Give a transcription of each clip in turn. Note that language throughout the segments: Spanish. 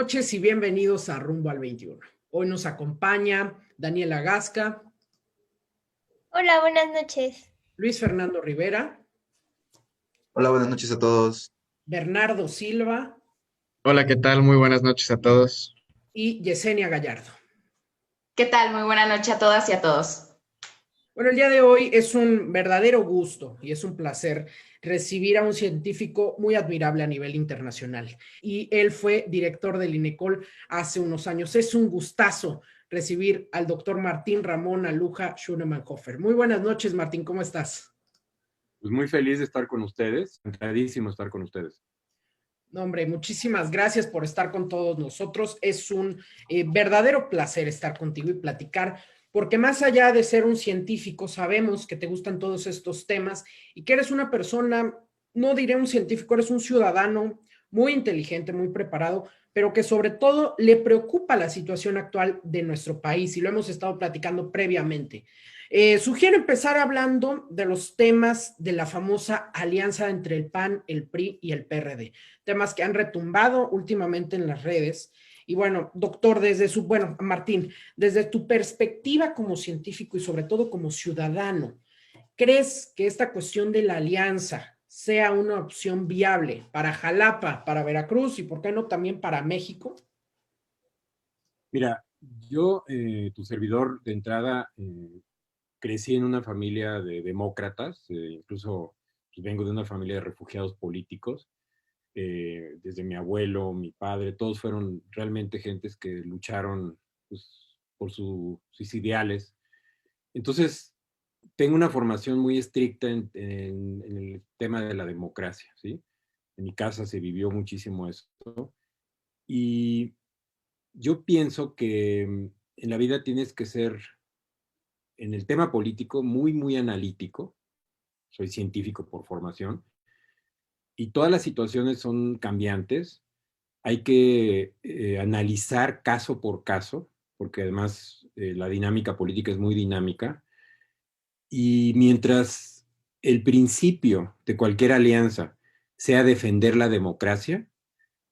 noches y bienvenidos a Rumbo al 21. Hoy nos acompaña Daniela Gasca, Hola, buenas noches. Luis Fernando Rivera, Hola, buenas noches a todos. Bernardo Silva Hola, ¿qué tal? Muy buenas noches a todos. y Yesenia Gallardo. ¿Qué tal? Muy buena noche a todas y a todos. Bueno, el día de hoy es un verdadero gusto y es un placer recibir a un científico muy admirable a nivel internacional. Y él fue director del INECOL hace unos años. Es un gustazo recibir al doctor Martín Ramón Aluja Schunemann-Hofer. Muy buenas noches, Martín, ¿cómo estás? Pues muy feliz de estar con ustedes, encantadísimo estar con ustedes. No, hombre, muchísimas gracias por estar con todos nosotros. Es un verdadero placer estar contigo y platicar, porque más allá de ser un científico, sabemos que te gustan todos estos temas y que eres una persona, no diré un científico, eres un ciudadano muy inteligente, muy preparado, pero que sobre todo le preocupa la situación actual de nuestro país y lo hemos estado platicando previamente. Sugiero empezar hablando de los temas de la famosa alianza entre el PAN, el PRI y el PRD, temas que han retumbado últimamente en las redes. Y bueno, doctor, Martín, desde tu perspectiva como científico y sobre todo como ciudadano, ¿crees que esta cuestión de la alianza sea una opción viable para Jalapa, para Veracruz y por qué no también para México? Mira, yo, tu servidor de entrada, crecí en una familia de demócratas, incluso pues, vengo de una familia de refugiados políticos. Desde mi abuelo, mi padre, todos fueron realmente gentes que lucharon pues, por sus ideales. Entonces, tengo una formación muy estricta en el tema de la democracia, ¿sí? En mi casa se vivió muchísimo esto. Y yo pienso que en la vida tienes que ser, en el tema político, muy, muy analítico. Soy científico por formación. Y todas las situaciones son cambiantes. Hay que analizar caso por caso, porque además la dinámica política es muy dinámica. Y mientras el principio de cualquier alianza sea defender la democracia,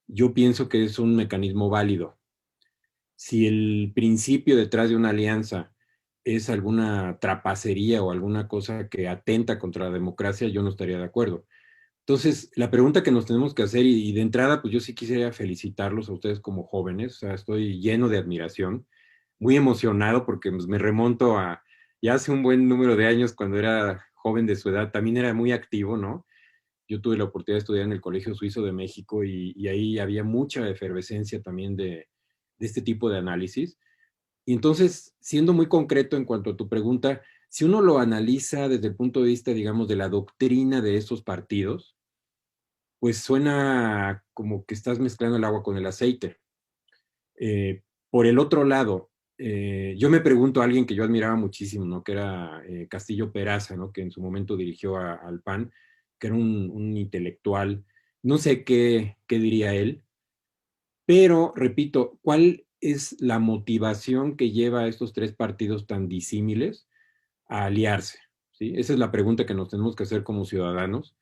yo pienso que es un mecanismo válido. Si el principio detrás de una alianza es alguna trapacería o alguna cosa que atenta contra la democracia, yo no estaría de acuerdo. Entonces, la pregunta que nos tenemos que hacer, y de entrada, pues yo sí quisiera felicitarlos a ustedes como jóvenes, o sea, estoy lleno de admiración, muy emocionado porque pues, me remonto a ya hace un buen número de años cuando era joven de su edad, también era muy activo, ¿no? Yo tuve la oportunidad de estudiar en el Colegio Suizo de México y ahí había mucha efervescencia también de este tipo de análisis. Y entonces, siendo muy concreto en cuanto a tu pregunta, si uno lo analiza desde el punto de vista, digamos, de la doctrina de estos partidos, pues suena como que estás mezclando el agua con el aceite. Por el otro lado, yo me pregunto a alguien que yo admiraba muchísimo, ¿no? Que era Castillo Peraza, ¿no? Que en su momento dirigió al PAN, que era un intelectual, no sé qué diría él, pero repito, ¿cuál es la motivación que lleva a estos tres partidos tan disímiles a aliarse? ¿Sí? Esa es la pregunta que nos tenemos que hacer como ciudadanos.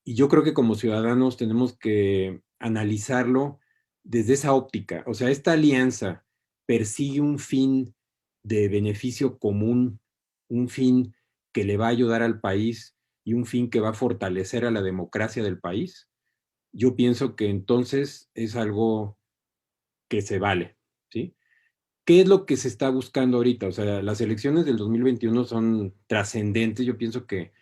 Y yo creo que como ciudadanos tenemos que analizarlo desde esa óptica. O sea, esta alianza persigue un fin de beneficio común, un fin que le va a ayudar al país y un fin que va a fortalecer a la democracia del país. Yo pienso que entonces es algo que se vale, ¿sí? ¿Qué es lo que se está buscando ahorita? O sea, las elecciones del 2021 son trascendentes. Yo pienso que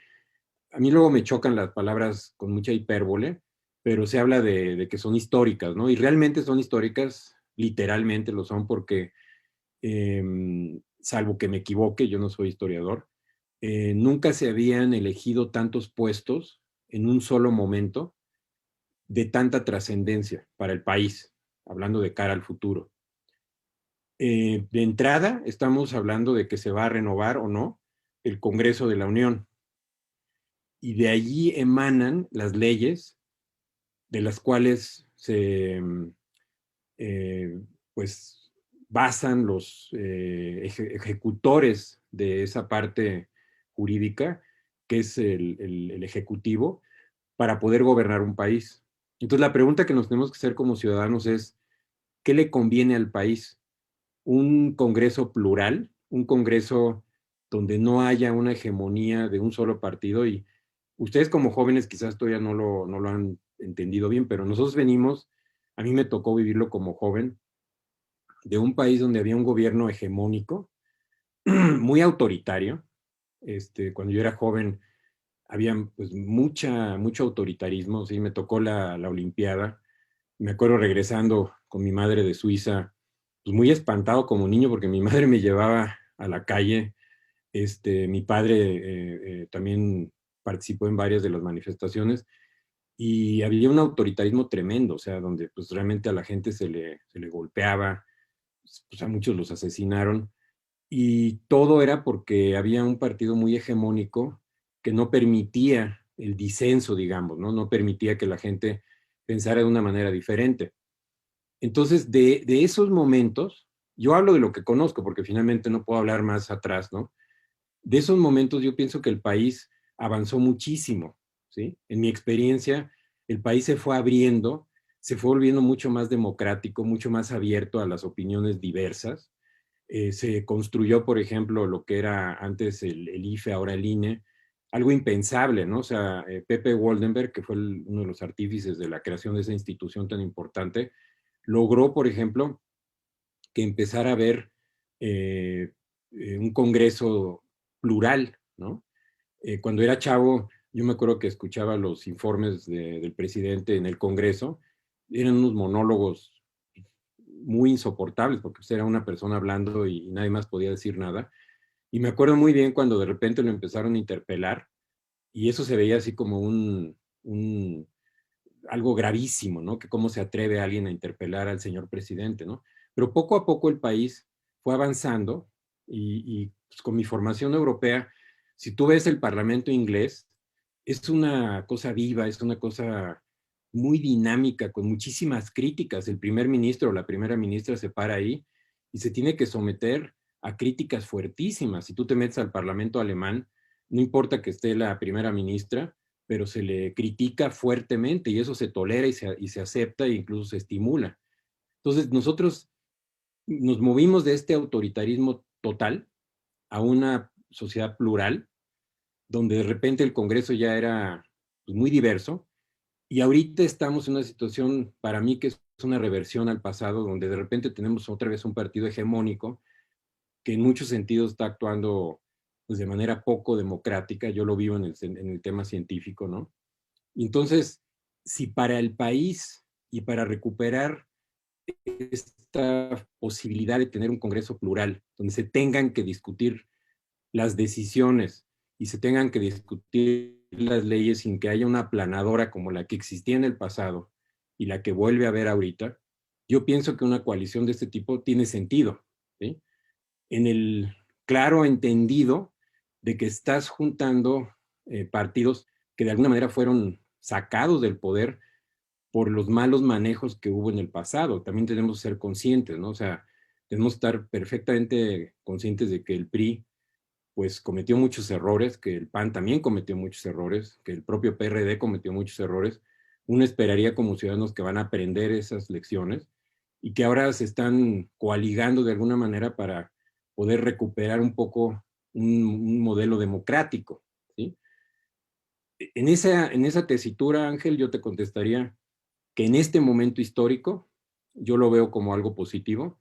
a mí luego me chocan las palabras con mucha hipérbole, pero se habla de que son históricas, ¿no? Y realmente son históricas, literalmente lo son, porque, salvo que me equivoque, yo no soy historiador, nunca se habían elegido tantos puestos en un solo momento de tanta trascendencia para el país, hablando de cara al futuro. De entrada, estamos hablando de que se va a renovar o no el Congreso de la Unión. Y de allí emanan las leyes de las cuales se pues basan los ejecutores de esa parte jurídica, que es el ejecutivo, para poder gobernar un país. Entonces la pregunta que nos tenemos que hacer como ciudadanos es, ¿qué le conviene al país? ¿Un Congreso plural? ¿Un Congreso donde no haya una hegemonía de un solo partido? Y ustedes como jóvenes quizás todavía no lo han entendido bien, pero nosotros venimos, a mí me tocó vivirlo como joven, de un país donde había un gobierno hegemónico, muy autoritario. Cuando yo era joven había pues mucho autoritarismo, ¿sí? Me tocó la Olimpiada. Me acuerdo regresando con mi madre de Suiza, pues muy espantado como niño porque mi madre me llevaba a la calle. Mi padre también participó en varias de las manifestaciones y había un autoritarismo tremendo, o sea, donde pues realmente a la gente se le golpeaba, pues a muchos los asesinaron. Y todo era porque había un partido muy hegemónico que no permitía el disenso, digamos, ¿no? No permitía que la gente pensara de una manera diferente. Entonces, de esos momentos, yo hablo de lo que conozco, porque finalmente no puedo hablar más atrás, ¿no? De esos momentos yo pienso que el país avanzó muchísimo, ¿sí? En mi experiencia, el país se fue abriendo, se fue volviendo mucho más democrático, mucho más abierto a las opiniones diversas. Se construyó, por ejemplo, lo que era antes el IFE, ahora el INE, algo impensable, ¿no? O sea, Pepe Woldenberg, que fue uno de los artífices de la creación de esa institución tan importante, logró, por ejemplo, que empezara a haber un congreso plural, ¿no? Cuando era chavo, yo me acuerdo que escuchaba los informes del presidente en el Congreso, eran unos monólogos muy insoportables, porque pues, era una persona hablando y nadie más podía decir nada. Y me acuerdo muy bien cuando de repente lo empezaron a interpelar, y eso se veía así como algo gravísimo, ¿no? Que cómo se atreve alguien a interpelar al señor presidente, ¿no? Pero poco a poco el país fue avanzando y pues, con mi formación europea, si tú ves el Parlamento inglés, es una cosa viva, es una cosa muy dinámica, con muchísimas críticas. El primer ministro o la primera ministra se para ahí y se tiene que someter a críticas fuertísimas. Si tú te metes al Parlamento alemán, no importa que esté la primera ministra, pero se le critica fuertemente y eso se tolera y se acepta e incluso se estimula. Entonces, nosotros nos movimos de este autoritarismo total a una sociedad plural, donde de repente el Congreso ya era pues, muy diverso, y ahorita estamos en una situación, para mí, que es una reversión al pasado, donde de repente tenemos otra vez un partido hegemónico que en muchos sentidos está actuando pues, de manera poco democrática. Yo lo vivo en el tema científico, ¿no? Y entonces, si para el país y para recuperar esta posibilidad de tener un Congreso plural, donde se tengan que discutir las decisiones y se tengan que discutir las leyes sin que haya una aplanadora como la que existía en el pasado y la que vuelve a haber ahorita, yo pienso que una coalición de este tipo tiene sentido, ¿sí? En el claro entendido de que estás juntando partidos que de alguna manera fueron sacados del poder por los malos manejos que hubo en el pasado. También tenemos que ser conscientes, ¿no? O sea, tenemos que estar perfectamente conscientes de que el PRI pues cometió muchos errores, que el PAN también cometió muchos errores, que el propio PRD cometió muchos errores. Uno esperaría como ciudadanos que van a aprender esas lecciones y que ahora se están coaligando de alguna manera para poder recuperar un poco un modelo democrático, ¿sí? En esa tesitura, Ángel, yo te contestaría que en este momento histórico yo lo veo como algo positivo,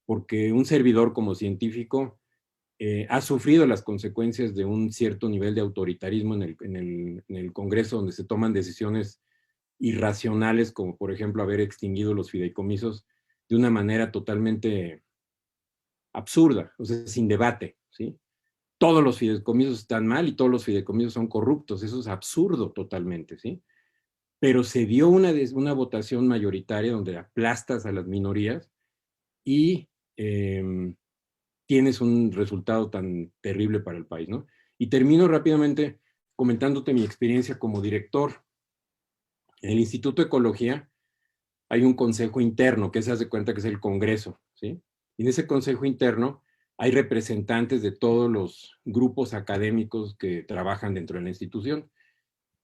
porque un servidor como científico ha sufrido las consecuencias de un cierto nivel de autoritarismo en el Congreso, donde se toman decisiones irracionales, como por ejemplo haber extinguido los fideicomisos de una manera totalmente absurda, o sea, sin debate, ¿sí? Todos los fideicomisos están mal y todos los fideicomisos son corruptos, eso es absurdo totalmente, ¿sí? Pero se dio una votación mayoritaria donde aplastas a las minorías y tienes un resultado tan terrible para el país, ¿no? Y termino rápidamente comentándote mi experiencia como director. En el Instituto de Ecología hay un consejo interno, que se hace cuenta que es el Congreso, ¿sí? Y en ese consejo interno hay representantes de todos los grupos académicos que trabajan dentro de la institución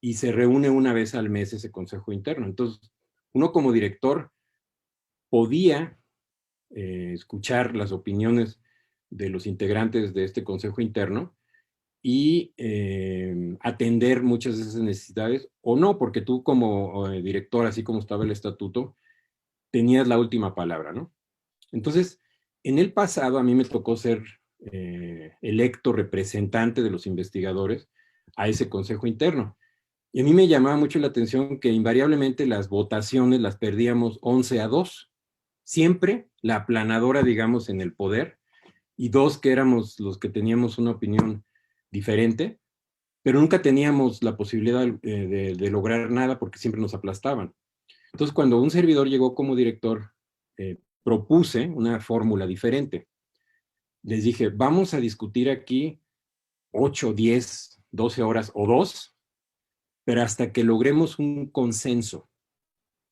y se reúne una vez al mes ese consejo interno. Entonces, uno como director podía escuchar las opiniones de los integrantes de este consejo interno y atender muchas de esas necesidades, o no, porque tú como director, así como estaba el estatuto, tenías la última palabra, ¿no? Entonces, en el pasado a mí me tocó ser electo representante de los investigadores a ese consejo interno. Y a mí me llamaba mucho la atención que invariablemente las votaciones las perdíamos 11-2. Siempre la aplanadora, digamos, en el poder, y dos que éramos los que teníamos una opinión diferente, pero nunca teníamos la posibilidad de lograr nada porque siempre nos aplastaban. Entonces, cuando un servidor llegó como director, propuse una fórmula diferente. Les dije, vamos a discutir aquí 8, 10, 12 horas o 2, pero hasta que logremos un consenso.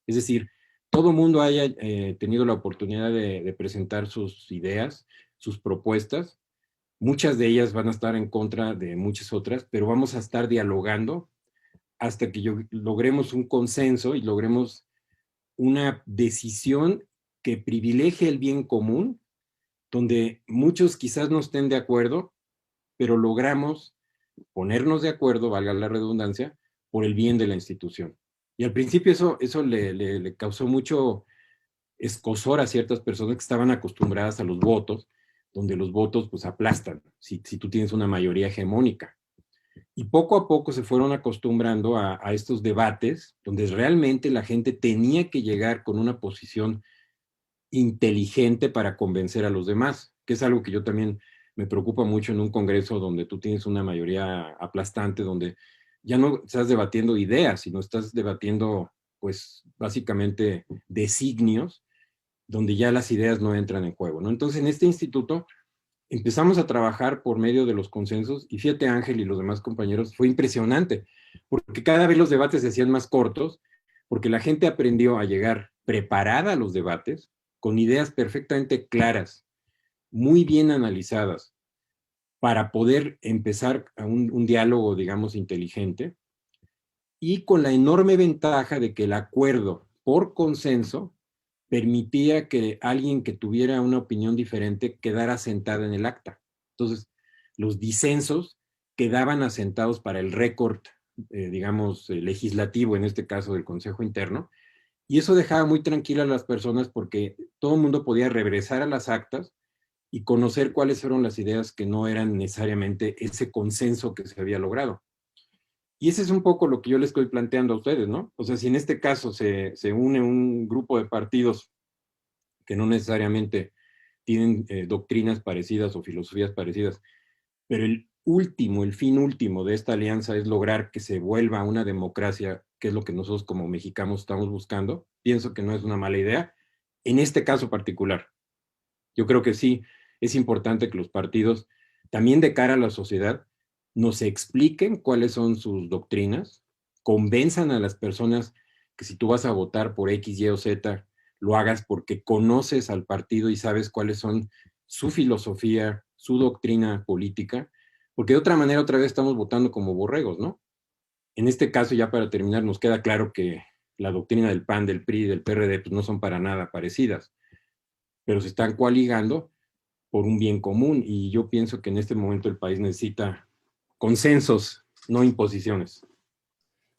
Es decir, todo el mundo haya tenido la oportunidad de presentar sus ideas, sus propuestas. Muchas de ellas van a estar en contra de muchas otras, pero vamos a estar dialogando hasta que logremos un consenso y logremos una decisión que privilegie el bien común, donde muchos quizás no estén de acuerdo, pero logramos ponernos de acuerdo, valga la redundancia, por el bien de la institución. Y al principio eso le causó mucho escozor a ciertas personas que estaban acostumbradas a los votos, donde los votos pues aplastan, si tú tienes una mayoría hegemónica. Y poco a poco se fueron acostumbrando a estos debates, donde realmente la gente tenía que llegar con una posición inteligente para convencer a los demás, que es algo que yo también me preocupa mucho en un congreso donde tú tienes una mayoría aplastante, donde ya no estás debatiendo ideas, sino estás debatiendo, pues, básicamente designios, donde ya las ideas no entran en juego, ¿no? Entonces, en este instituto empezamos a trabajar por medio de los consensos, y fíjate, Ángel y los demás compañeros, fue impresionante, porque cada vez los debates se hacían más cortos, porque la gente aprendió a llegar preparada a los debates, con ideas perfectamente claras, muy bien analizadas, para poder empezar a un diálogo, digamos, inteligente, y con la enorme ventaja de que el acuerdo por consenso permitía que alguien que tuviera una opinión diferente quedara sentada en el acta. Entonces, los disensos quedaban asentados para el récord, digamos, legislativo, en este caso del Consejo Interno, y eso dejaba muy tranquilas a las personas porque todo el mundo podía regresar a las actas y conocer cuáles fueron las ideas que no eran necesariamente ese consenso que se había logrado. Y ese es un poco lo que yo les estoy planteando a ustedes, ¿no? O sea, si en este caso se une un grupo de partidos que no necesariamente tienen doctrinas parecidas o filosofías parecidas, pero el fin último de esta alianza es lograr que se vuelva una democracia, que es lo que nosotros como mexicanos estamos buscando, pienso que no es una mala idea, en este caso particular. Yo creo que sí, es importante que los partidos, también de cara a la sociedad, nos expliquen cuáles son sus doctrinas, convenzan a las personas que si tú vas a votar por X, Y o Z, lo hagas porque conoces al partido y sabes cuáles son su filosofía, su doctrina política, porque de otra manera otra vez estamos votando como borregos, ¿no? En este caso, ya para terminar, nos queda claro que la doctrina del PAN, del PRI y del PRD pues no son para nada parecidas, pero se están coaligando por un bien común, y yo pienso que en este momento el país necesita consensos, no imposiciones.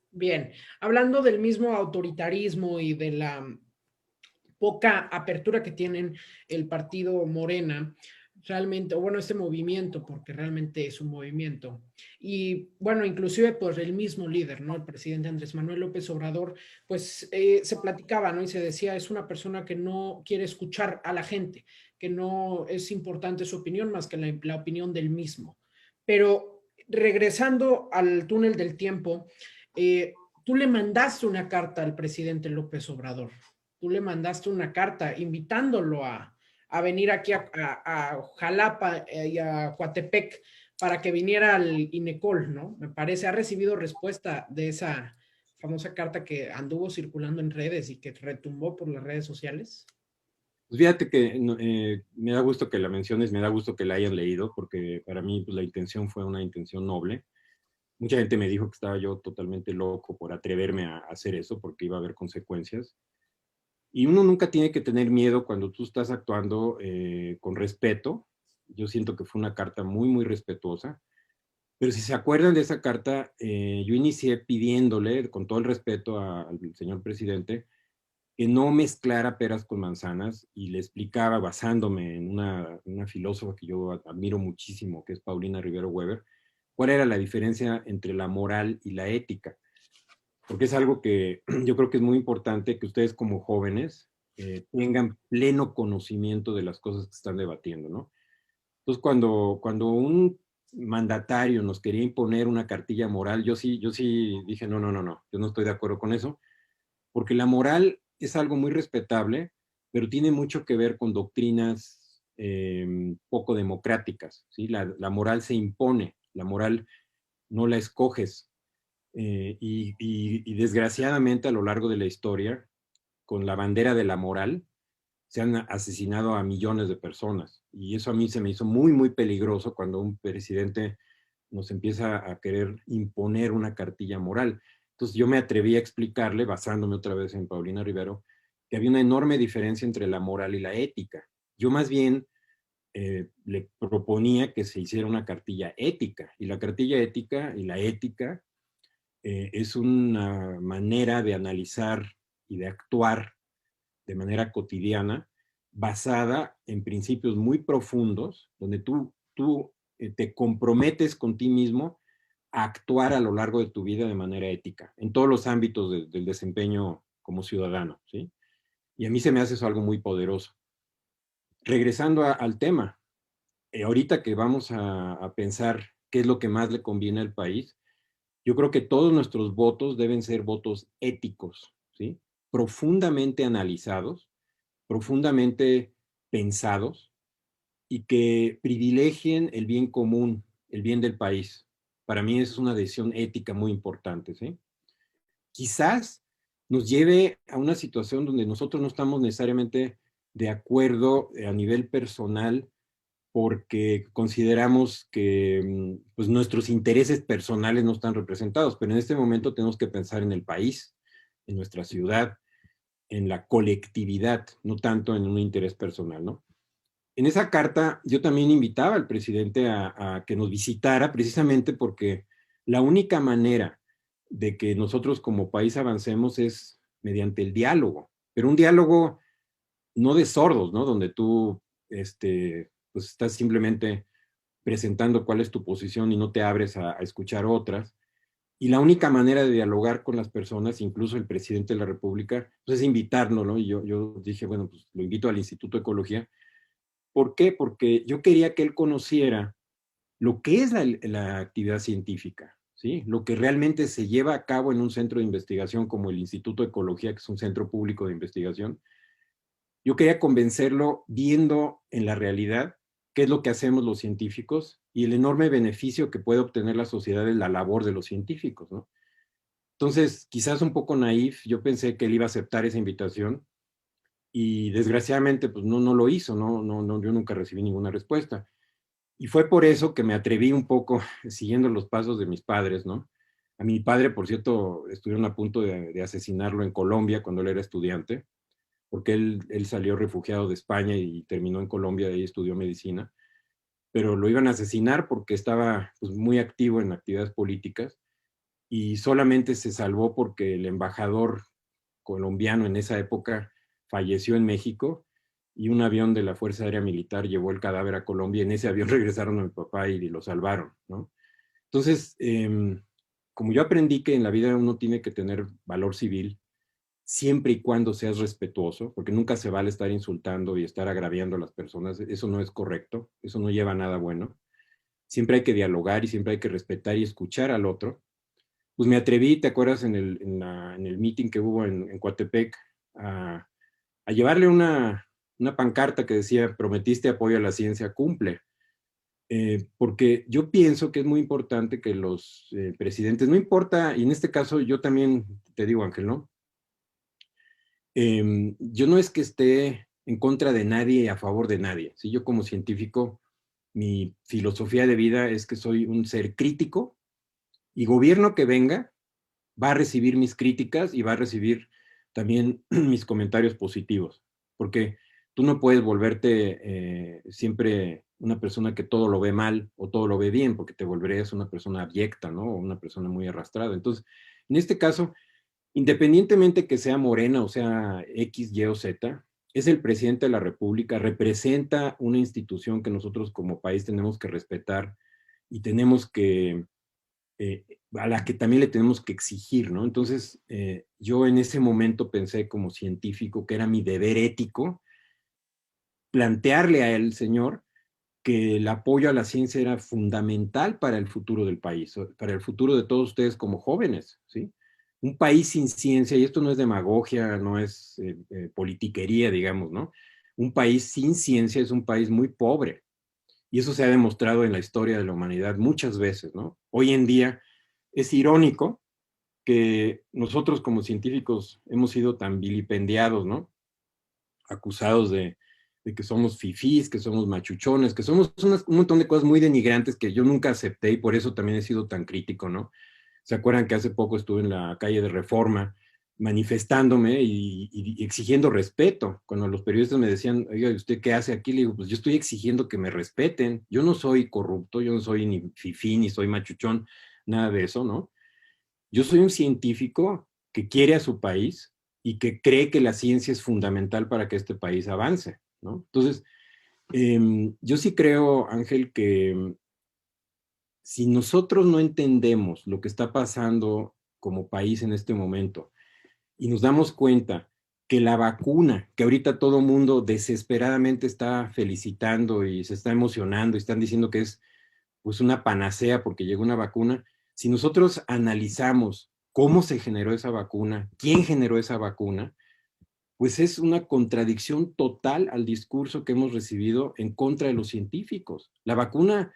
Bien, hablando del mismo autoritarismo y de la poca apertura que tienen el partido Morena, realmente, o bueno, este movimiento, porque realmente es un movimiento. Y bueno, inclusive por el mismo líder, ¿no? El presidente Andrés Manuel López Obrador, pues se platicaba, ¿no? Y se decía, es una persona que no quiere escuchar a la gente, que no es importante su opinión más que la opinión del mismo. Pero regresando al túnel del tiempo, tú le mandaste una carta al presidente López Obrador. Tú le mandaste una carta invitándolo a venir aquí a Jalapa y a Coatepec para que viniera al INECOL, ¿no? Me parece, ha recibido respuesta de esa famosa carta que anduvo circulando en redes y que retumbó por las redes sociales. Pues fíjate que me da gusto que la menciones, me da gusto que la hayan leído, porque para mí pues, la intención fue una intención noble. Mucha gente me dijo que estaba yo totalmente loco por atreverme a hacer eso, porque iba a haber consecuencias. Y uno nunca tiene que tener miedo cuando tú estás actuando con respeto. Yo siento que fue una carta muy, muy respetuosa. Pero si se acuerdan de esa carta, yo inicié pidiéndole, con todo el respeto al señor presidente, que no mezclara peras con manzanas, y le explicaba, basándome en una filósofa que yo admiro muchísimo, que es Paulina Rivero Weber, cuál era la diferencia entre la moral y la ética. Porque es algo que yo creo que es muy importante que ustedes como jóvenes tengan pleno conocimiento de las cosas que están debatiendo, ¿no? Entonces, cuando un mandatario nos quería imponer una cartilla moral, yo sí dije, no, no, no, no, yo no estoy de acuerdo con eso, porque la moral es algo muy respetable, pero tiene mucho que ver con doctrinas poco democráticas, ¿sí? La moral se impone, la moral no la escoges, y desgraciadamente a lo largo de la historia, con la bandera de la moral, se han asesinado a millones de personas. Y eso a mí se me hizo muy, muy peligroso cuando un presidente nos empieza a querer imponer una cartilla moral. Entonces yo me atreví a explicarle, basándome otra vez en Paulina Rivero, que había una enorme diferencia entre la moral y la ética. Yo más bien le proponía que se hiciera una cartilla ética. Y la cartilla ética y la ética es una manera de analizar y de actuar de manera cotidiana, basada en principios muy profundos, donde tú te comprometes con ti mismo a actuar a lo largo de tu vida de manera ética, en todos los ámbitos del desempeño como ciudadano, ¿sí? Y a mí se me hace eso algo muy poderoso. Regresando al tema, ahorita que vamos a pensar qué es lo que más le conviene al país, yo creo que todos nuestros votos deben ser votos éticos, ¿sí? Profundamente analizados, profundamente pensados, y que privilegien el bien común, el bien del país. Para mí es una decisión ética muy importante, ¿sí? Quizás nos lleve a una situación donde nosotros no estamos necesariamente de acuerdo a nivel personal, porque consideramos que pues, nuestros intereses personales no están representados, pero en este momento tenemos que pensar en el país, en nuestra ciudad, en la colectividad, no tanto en un interés personal, ¿no? En esa carta yo también invitaba al presidente a que nos visitara, precisamente porque la única manera de que nosotros como país avancemos es mediante el diálogo, pero un diálogo no de sordos, ¿no? Donde tú pues estás simplemente presentando cuál es tu posición y no te abres a escuchar otras. Y la única manera de dialogar con las personas, incluso el presidente de la República, pues es invitarnos, ¿no? Y yo dije, bueno, pues lo invito al Instituto de Ecología. ¿Por qué? Porque yo quería que él conociera lo que es la actividad científica, ¿sí? Lo que realmente se lleva a cabo en un centro de investigación como el Instituto de Ecología, que es un centro público de investigación. Yo quería convencerlo viendo en la realidad qué es lo que hacemos los científicos y el enorme beneficio que puede obtener la sociedad de la labor de los científicos, ¿no? Entonces, quizás un poco naif, yo pensé que él iba a aceptar esa invitación, y desgraciadamente pues no lo hizo, no, yo nunca recibí ninguna respuesta. Y fue por eso que me atreví un poco, siguiendo los pasos de mis padres, ¿no? A mi padre, por cierto, estuvieron a punto de asesinarlo en Colombia cuando él era estudiante, porque él salió refugiado de España y terminó en Colombia, y estudió medicina, pero lo iban a asesinar porque estaba pues, muy activo en actividades políticas, y solamente se salvó porque el embajador colombiano en esa época falleció en México, y un avión de la Fuerza Aérea Militar llevó el cadáver a Colombia, y en ese avión regresaron a mi papá y lo salvaron, ¿no? Entonces, como yo aprendí que en la vida uno tiene que tener valor civil, siempre y cuando seas respetuoso, porque nunca se vale estar insultando y estar agraviando a las personas, eso no es correcto, eso no lleva a nada bueno. Siempre hay que dialogar y siempre hay que respetar y escuchar al otro. Pues me atreví, ¿te acuerdas en el meeting que hubo en Coatepec, a llevarle una pancarta que decía: prometiste apoyo a la ciencia, cumple? Porque yo pienso que es muy importante que los presidentes, no importa, y en este caso yo también te digo, Ángel, ¿no? Yo no es que esté en contra de nadie y a favor de nadie, ¿sí? Yo como científico, mi filosofía de vida es que soy un ser crítico, y gobierno que venga va a recibir mis críticas y va a recibir también mis comentarios positivos, porque tú no puedes volverte siempre una persona que todo lo ve mal o todo lo ve bien, porque te volverías una persona abyecta, ¿no? O una persona muy arrastrada. Entonces, en este caso, independientemente que sea Morena o sea X, Y o Z, es el presidente de la República, representa una institución que nosotros como país tenemos que respetar y tenemos que, a la que también le tenemos que exigir, ¿no? Entonces, yo en ese momento pensé como científico que era mi deber ético plantearle a el señor que el apoyo a la ciencia era fundamental para el futuro del país, para el futuro de todos ustedes como jóvenes, ¿sí? Un país sin ciencia, y esto no es demagogia, no es politiquería, digamos, ¿no? Un país sin ciencia es un país muy pobre, y eso se ha demostrado en la historia de la humanidad muchas veces, ¿no? Hoy en día es irónico que nosotros como científicos hemos sido tan vilipendiados, ¿no? Acusados de que somos fifís, que somos machuchones, que somos un montón de cosas muy denigrantes que yo nunca acepté y por eso también he sido tan crítico, ¿no? ¿Se acuerdan que hace poco estuve en la calle de Reforma manifestándome y exigiendo respeto? Cuando los periodistas me decían, oiga, ¿usted qué hace aquí? Le digo, pues yo estoy exigiendo que me respeten. Yo no soy corrupto, yo no soy ni fifí, ni soy machuchón, nada de eso, ¿no? Yo soy un científico que quiere a su país y que cree que la ciencia es fundamental para que este país avance, ¿no? Entonces, yo sí creo, Ángel, que si nosotros no entendemos lo que está pasando como país en este momento y nos damos cuenta que la vacuna, que ahorita todo mundo desesperadamente está felicitando y se está emocionando y están diciendo que es pues una panacea porque llegó una vacuna, si nosotros analizamos cómo se generó esa vacuna, quién generó esa vacuna, pues es una contradicción total al discurso que hemos recibido en contra de los científicos. La vacuna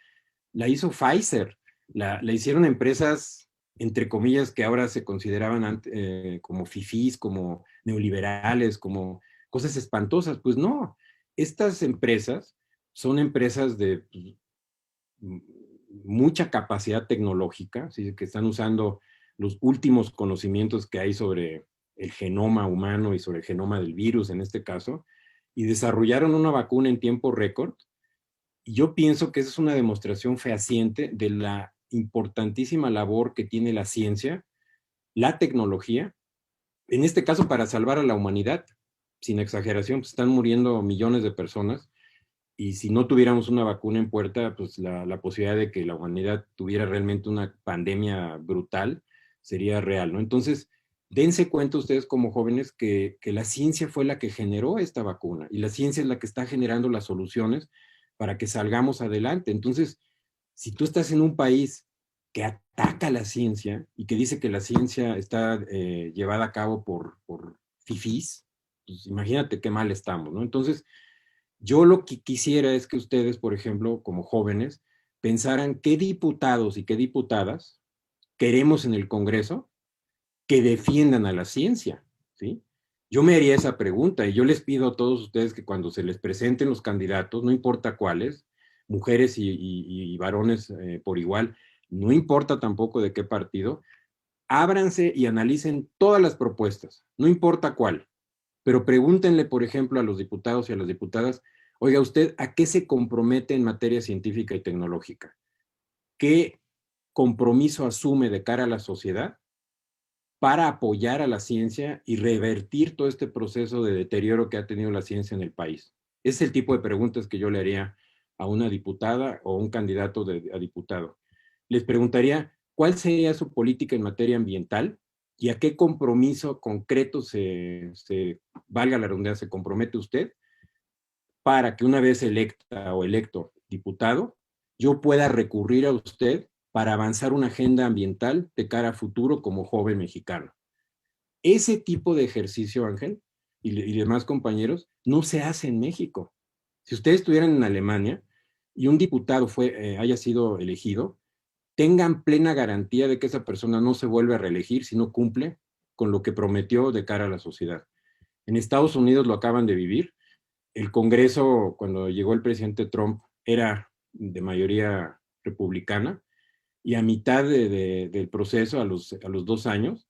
la hizo Pfizer, la hicieron empresas, entre comillas, que ahora se consideraban como fifís, como neoliberales, como cosas espantosas. Pues no, estas empresas son empresas de pues, mucha capacidad tecnológica, ¿sí? Que están usando los últimos conocimientos que hay sobre el genoma humano y sobre el genoma del virus en este caso, y desarrollaron una vacuna en tiempo récord. Y yo pienso que esa es una demostración fehaciente de la importantísima labor que tiene la ciencia, la tecnología, en este caso para salvar a la humanidad. Sin exageración, pues están muriendo millones de personas y si no tuviéramos una vacuna en puerta, pues la posibilidad de que la humanidad tuviera realmente una pandemia brutal sería real, ¿no? Entonces, dense cuenta ustedes como jóvenes que la ciencia fue la que generó esta vacuna y la ciencia es la que está generando las soluciones para que salgamos adelante. Entonces, si tú estás en un país que ataca la ciencia y que dice que la ciencia está llevada a cabo por fifís, pues imagínate qué mal estamos, ¿no? Entonces, yo lo que quisiera es que ustedes, por ejemplo, como jóvenes, pensaran qué diputados y qué diputadas queremos en el Congreso que defiendan a la ciencia, ¿sí? Yo me haría esa pregunta y yo les pido a todos ustedes que cuando se les presenten los candidatos, no importa cuáles, mujeres y varones por igual, no importa tampoco de qué partido, ábranse y analicen todas las propuestas, no importa cuál, pero pregúntenle, por ejemplo, a los diputados y a las diputadas, oiga, ¿usted a qué se compromete en materia científica y tecnológica? ¿Qué compromiso asume de cara a la sociedad para apoyar a la ciencia y revertir todo este proceso de deterioro que ha tenido la ciencia en el país? Ese es el tipo de preguntas que yo le haría a una diputada o un candidato a diputado. Les preguntaría, ¿cuál sería su política en materia ambiental y a qué compromiso concreto valga la redundancia, se compromete usted para que una vez electa o electo diputado, yo pueda recurrir a usted para avanzar una agenda ambiental de cara a futuro como joven mexicano? Ese tipo de ejercicio, Ángel, y demás compañeros, no se hace en México. Si ustedes estuvieran en Alemania y un diputado haya sido elegido, tengan plena garantía de que esa persona no se vuelve a reelegir si no cumple con lo que prometió de cara a la sociedad. En Estados Unidos lo acaban de vivir. El Congreso, cuando llegó el presidente Trump, era de mayoría republicana y a mitad del proceso, a los 2 años,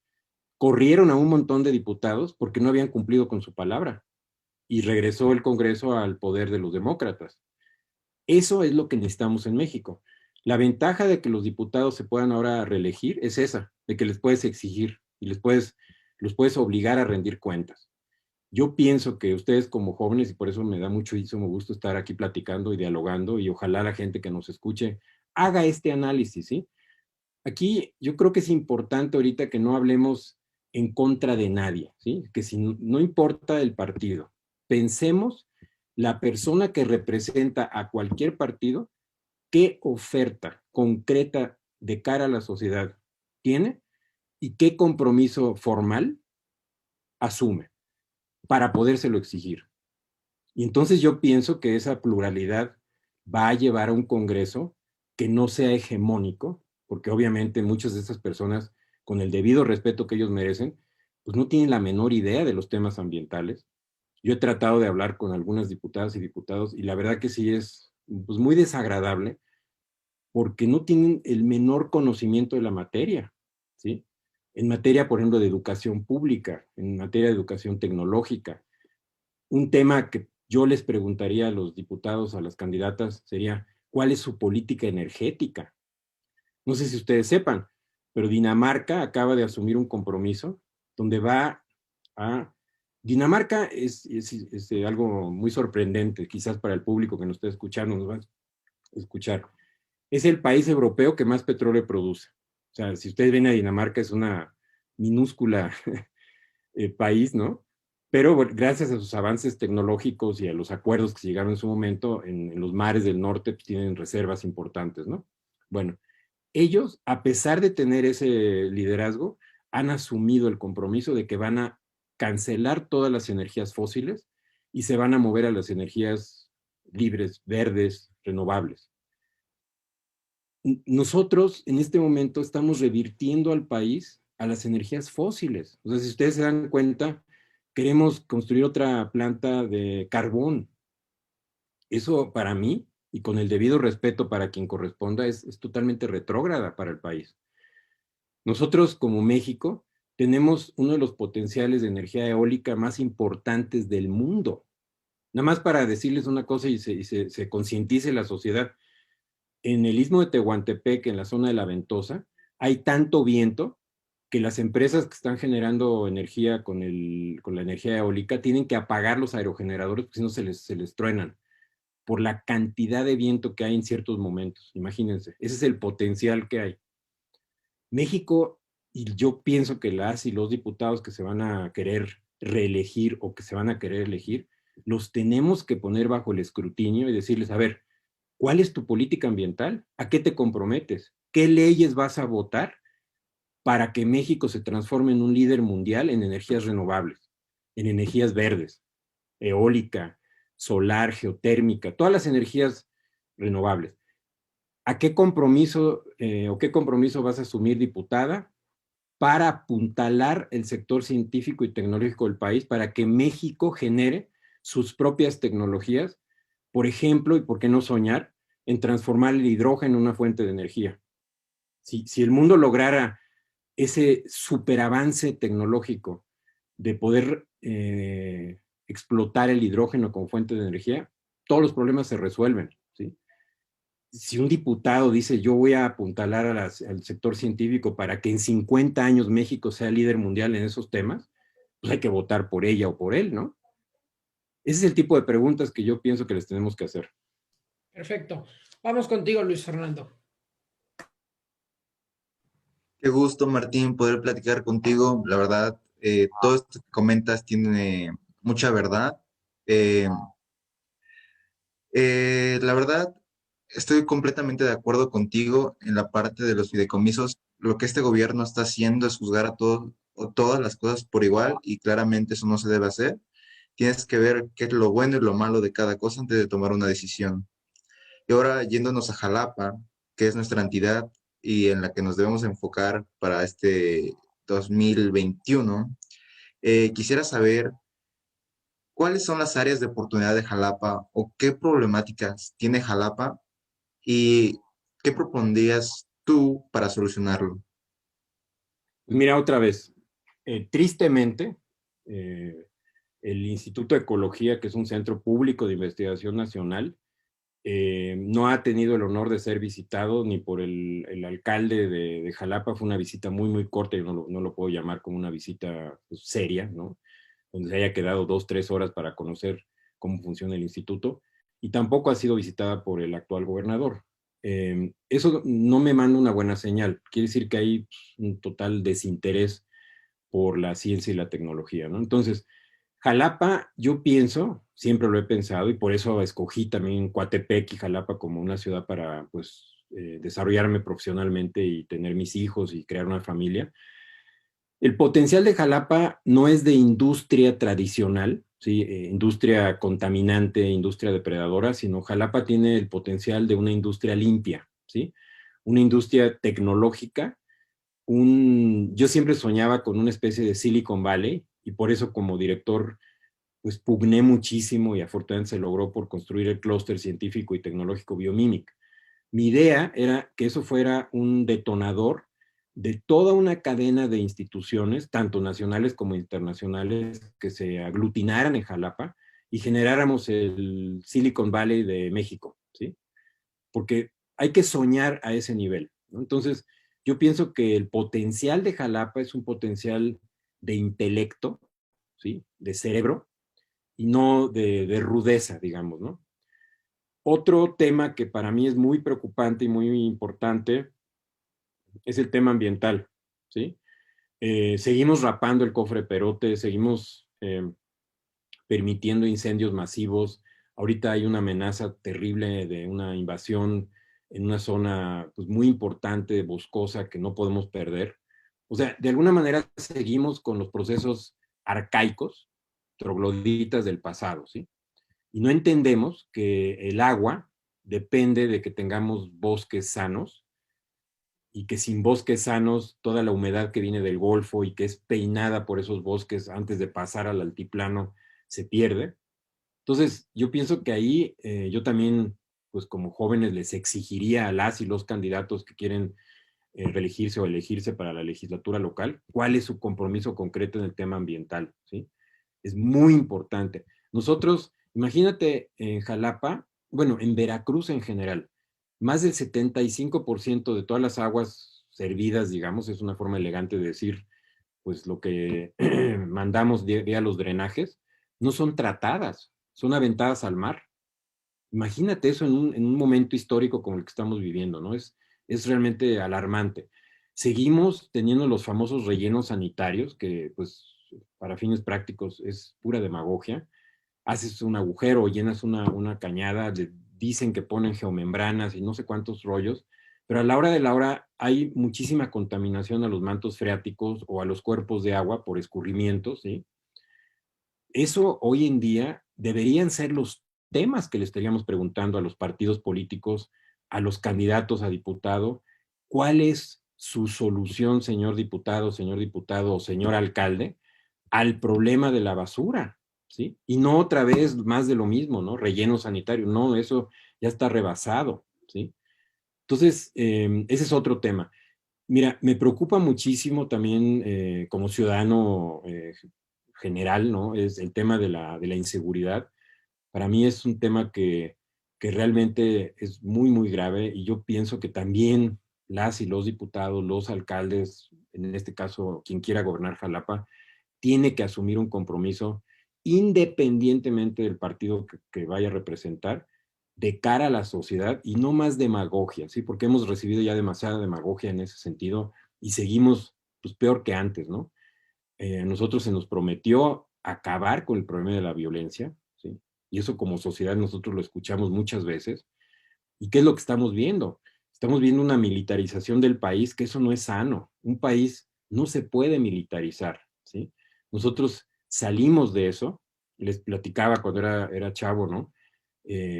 corrieron a un montón de diputados porque no habían cumplido con su palabra y regresó el Congreso al poder de los demócratas. Eso es lo que necesitamos en México. La ventaja de que los diputados se puedan ahora reelegir es esa, de que les puedes exigir y los puedes obligar a rendir cuentas. Yo pienso que ustedes como jóvenes, y por eso me da muchísimo gusto estar aquí platicando y dialogando, y ojalá la gente que nos escuche haga este análisis, ¿sí? Aquí yo creo que es importante ahorita que no hablemos en contra de nadie, ¿sí? Que si no importa el partido, pensemos la persona que representa a cualquier partido, qué oferta concreta de cara a la sociedad tiene y qué compromiso formal asume para podérselo exigir. Y entonces yo pienso que esa pluralidad va a llevar a un Congreso que no sea hegemónico, porque obviamente muchas de esas personas, con el debido respeto que ellos merecen, pues no tienen la menor idea de los temas ambientales. Yo he tratado de hablar con algunas diputadas y diputados y la verdad que sí es pues, muy desagradable porque no tienen el menor conocimiento de la materia, ¿sí? En materia, por ejemplo, de educación pública, en materia de educación tecnológica. Un tema que yo les preguntaría a los diputados, a las candidatas, sería, ¿cuál es su política energética? No sé si ustedes sepan, pero Dinamarca acaba de asumir un compromiso donde va a... Dinamarca es algo muy sorprendente, quizás para el público que nos está escuchando, nos va a escuchar. Es el país europeo que más petróleo produce. O sea, si ustedes ven a Dinamarca, es una minúscula país, ¿no? Pero bueno, gracias a sus avances tecnológicos y a los acuerdos que se llegaron en su momento, en los mares del norte pues, tienen reservas importantes, ¿no? Bueno, ellos, a pesar de tener ese liderazgo, han asumido el compromiso de que van a cancelar todas las energías fósiles y se van a mover a las energías libres, verdes, renovables. Nosotros en este momento estamos revirtiendo al país a las energías fósiles. O sea, si ustedes se dan cuenta, queremos construir otra planta de carbón. Eso para mí, y con el debido respeto para quien corresponda, es totalmente retrógrada para el país. Nosotros como México tenemos uno de los potenciales de energía eólica más importantes del mundo. Nada más para decirles una cosa y se concientice la sociedad. En el istmo de Tehuantepec, en la zona de la Ventosa, hay tanto viento que las empresas que están generando energía con la energía eólica tienen que apagar los aerogeneradores porque si no se les truenan por la cantidad de viento que hay en ciertos momentos. Imagínense, ese es el potencial que hay. México, y yo pienso que las y los diputados que se van a querer reelegir o que se van a querer elegir, los tenemos que poner bajo el escrutinio y decirles, a ver, ¿cuál es tu política ambiental? ¿A qué te comprometes? ¿Qué leyes vas a votar para que México se transforme en un líder mundial en energías renovables, en energías verdes, eólica, solar, geotérmica, todas las energías renovables? ¿A qué compromiso o qué compromiso vas a asumir, diputada, para apuntalar el sector científico y tecnológico del país para que México genere sus propias tecnologías, por ejemplo, y por qué no soñar, en transformar el hidrógeno en una fuente de energía? Si el mundo lograra ese superavance tecnológico de poder explotar el hidrógeno como fuente de energía, todos los problemas se resuelven, ¿sí? Si un diputado dice yo voy a apuntalar al sector científico para que en 50 años México sea líder mundial en esos temas, pues hay que votar por ella o por él, ¿no? Ese es el tipo de preguntas que yo pienso que les tenemos que hacer. Perfecto. Vamos contigo, Luis Fernando. Qué gusto, Martín, poder platicar contigo. La verdad, todo esto que comentas tiene mucha verdad. Eh, la verdad, estoy completamente de acuerdo contigo en la parte de los fideicomisos. Lo que este gobierno está haciendo es juzgar a todos o todas las cosas por igual y claramente eso no se debe hacer. Tienes que ver qué es lo bueno y lo malo de cada cosa antes de tomar una decisión. Y ahora yéndonos a Jalapa, que es nuestra entidad y en la que nos debemos enfocar para este 2021, quisiera saber cuáles son las áreas de oportunidad de Jalapa o qué problemáticas tiene Jalapa y qué propondrías tú para solucionarlo. Mira, otra vez, Tristemente, el Instituto de Ecología, que es un centro público de investigación nacional, no ha tenido el honor de ser visitado ni por el alcalde de Jalapa. Fue una visita muy, muy corta, y no lo puedo llamar como una visita pues, seria, ¿no? Donde se haya quedado 2, 3 horas para conocer cómo funciona el instituto, y tampoco ha sido visitada por el actual gobernador. Eso no me manda una buena señal. Quiere decir que hay pues, un total desinterés por la ciencia y la tecnología, ¿no? Entonces, Jalapa, yo pienso, siempre lo he pensado, y por eso escogí también Coatepec y Jalapa como una ciudad para, pues, desarrollarme profesionalmente y tener mis hijos y crear una familia. El potencial de Jalapa no es de industria tradicional, ¿sí? Industria contaminante, industria depredadora, sino Jalapa tiene el potencial de una industria limpia, ¿sí? Una industria tecnológica. Yo siempre soñaba con una especie de Silicon Valley, y por eso como director pues pugné muchísimo, y afortunadamente se logró por construir el clúster científico y tecnológico Biomimic. Mi idea era que eso fuera un detonador de toda una cadena de instituciones, tanto nacionales como internacionales, que se aglutinaran en Jalapa y generáramos el Silicon Valley de México, ¿sí? Porque hay que soñar a ese nivel, ¿no? Entonces, yo pienso que el potencial de Jalapa es un potencial de intelecto, ¿sí? De cerebro, y no de rudeza, digamos, ¿no? Otro tema que para mí es muy preocupante y muy importante es el tema ambiental, ¿sí? Seguimos rapando el cofre Perote, seguimos permitiendo incendios masivos. Ahorita hay una amenaza terrible de una invasión en una zona pues, muy importante, boscosa, que no podemos perder. O sea, de alguna manera seguimos con los procesos arcaicos, trogloditas del pasado, ¿sí? Y no entendemos que el agua depende de que tengamos bosques sanos, y que sin bosques sanos, toda la humedad que viene del Golfo y que es peinada por esos bosques antes de pasar al altiplano se pierde. Entonces, yo pienso que ahí yo también, pues como jóvenes, les exigiría a las y los candidatos que quieren reelegirse o elegirse para la legislatura local, cuál es su compromiso concreto en el tema ambiental, ¿sí? Es muy importante. Nosotros, imagínate en Jalapa, bueno, en Veracruz en general, más del 75% de todas las aguas servidas, digamos, es una forma elegante de decir, pues lo que mandamos vía los drenajes, no son tratadas, son aventadas al mar. Imagínate eso en un momento histórico como el que estamos viviendo, ¿no? Es realmente alarmante. Seguimos teniendo los famosos rellenos sanitarios, que pues para fines prácticos es pura demagogia. Haces un agujero, llenas una cañada, dicen que ponen geomembranas y no sé cuántos rollos, pero a la hora de la hora hay muchísima contaminación a los mantos freáticos o a los cuerpos de agua por escurrimientos, ¿sí? Eso hoy en día deberían ser los temas que le estaríamos preguntando a los partidos políticos, a los candidatos a diputado. ¿Cuál es su solución, señor diputado o señor alcalde, al problema de la basura? ¿Sí? Y no otra vez más de lo mismo, ¿no? Relleno sanitario, no, eso ya está rebasado, ¿sí? Entonces, ese es otro tema. Mira, me preocupa muchísimo también como ciudadano general, ¿no? Es el tema de la inseguridad. Para mí es un tema que realmente es muy, muy grave, y yo pienso que también las y los diputados, los alcaldes, en este caso, quien quiera gobernar Jalapa, tiene que asumir un compromiso independientemente del partido que vaya a representar, de cara a la sociedad, y no más demagogia, ¿sí? Porque hemos recibido ya demasiada demagogia en ese sentido y seguimos pues, peor que antes, ¿no? A nosotros se nos prometió acabar con el problema de la violencia, ¿sí? Y eso como sociedad nosotros lo escuchamos muchas veces. ¿Y qué es lo que estamos viendo? Estamos viendo una militarización del país, que eso no es sano. Un país no se puede militarizar, ¿sí? Nosotros salimos de eso. Les platicaba cuando era chavo, ¿no?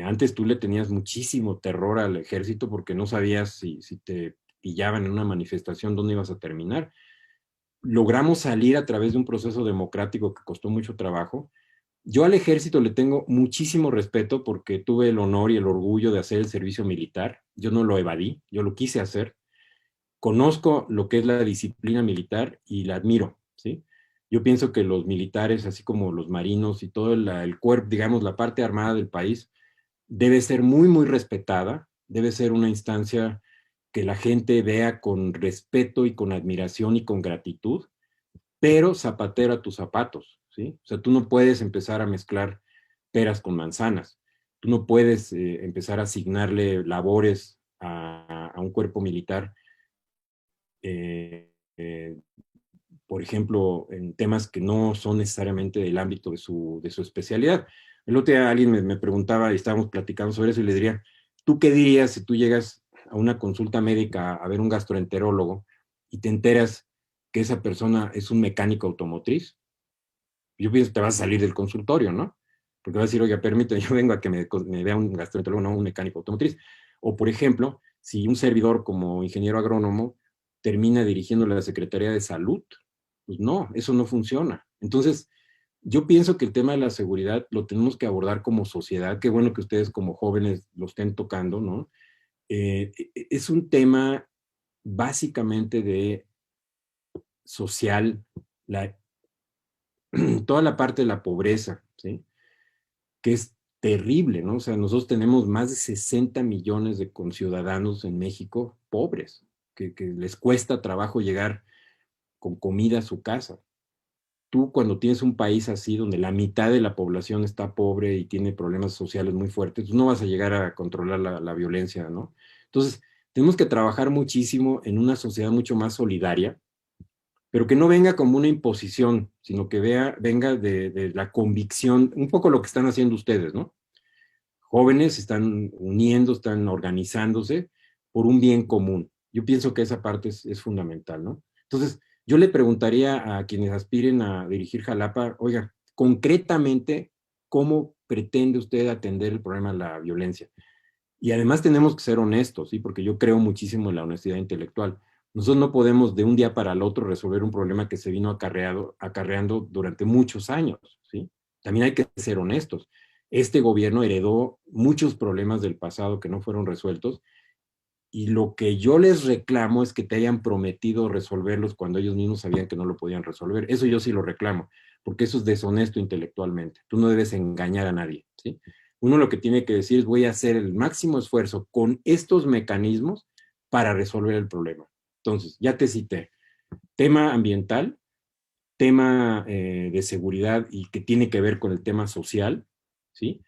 Antes tú le tenías muchísimo terror al ejército porque no sabías si te pillaban en una manifestación dónde ibas a terminar. Logramos salir a través de un proceso democrático que costó mucho trabajo. Yo al ejército le tengo muchísimo respeto porque tuve el honor y el orgullo de hacer el servicio militar. Yo no lo evadí, yo lo quise hacer. Conozco lo que es la disciplina militar y la admiro, ¿sí? Yo pienso que los militares, así como los marinos y todo el cuerpo, digamos, la parte armada del país, debe ser muy, muy respetada, debe ser una instancia que la gente vea con respeto y con admiración y con gratitud, pero zapatero a tus zapatos, ¿sí? O sea, tú no puedes empezar a mezclar peras con manzanas, tú no puedes empezar a asignarle labores a un cuerpo militar, eh, eh, por ejemplo, en temas que no son necesariamente del ámbito de su especialidad. El otro día alguien me preguntaba y estábamos platicando sobre eso y le diría, ¿tú qué dirías si tú llegas a una consulta médica a ver un gastroenterólogo y te enteras que esa persona es un mecánico automotriz? Yo pienso que te vas a salir del consultorio, ¿no? Porque vas a decir, oiga, permítame, yo vengo a que me vea un gastroenterólogo, no un mecánico automotriz. O, por ejemplo, si un servidor como ingeniero agrónomo termina dirigiendo la Secretaría de Salud, pues no, eso no funciona. Entonces, yo pienso que el tema de la seguridad lo tenemos que abordar como sociedad. Qué bueno que ustedes como jóvenes lo estén tocando, ¿no? Es un tema básicamente de social, la, toda la parte de la pobreza, ¿sí? Que es terrible, ¿no? O sea, nosotros tenemos más de 60 millones de conciudadanos en México pobres, que les cuesta trabajo llegar con comida a su casa. Tú cuando tienes un país así, donde la mitad de la población está pobre y tiene problemas sociales muy fuertes, pues no vas a llegar a controlar la violencia, ¿no? Entonces, tenemos que trabajar muchísimo en una sociedad mucho más solidaria, pero que no venga como una imposición, sino que venga de la convicción, un poco lo que están haciendo ustedes, ¿no? Jóvenes están uniendo, están organizándose por un bien común. Yo pienso que esa parte es fundamental, ¿no? Entonces, yo le preguntaría a quienes aspiren a dirigir Jalapa, oiga, concretamente, ¿cómo pretende usted atender el problema de la violencia? Y además tenemos que ser honestos, ¿sí? Porque yo creo muchísimo en la honestidad intelectual. Nosotros no podemos de un día para el otro resolver un problema que se vino acarreando durante muchos años, ¿sí? También hay que ser honestos. Este gobierno heredó muchos problemas del pasado que no fueron resueltos y lo que yo les reclamo es que te hayan prometido resolverlos cuando ellos mismos sabían que no lo podían resolver. Eso yo sí lo reclamo, porque eso es deshonesto intelectualmente. Tú no debes engañar a nadie, ¿sí? Uno lo que tiene que decir es voy a hacer el máximo esfuerzo con estos mecanismos para resolver el problema. Entonces, ya te cité, tema ambiental, tema de seguridad y que tiene que ver con el tema social, ¿sí?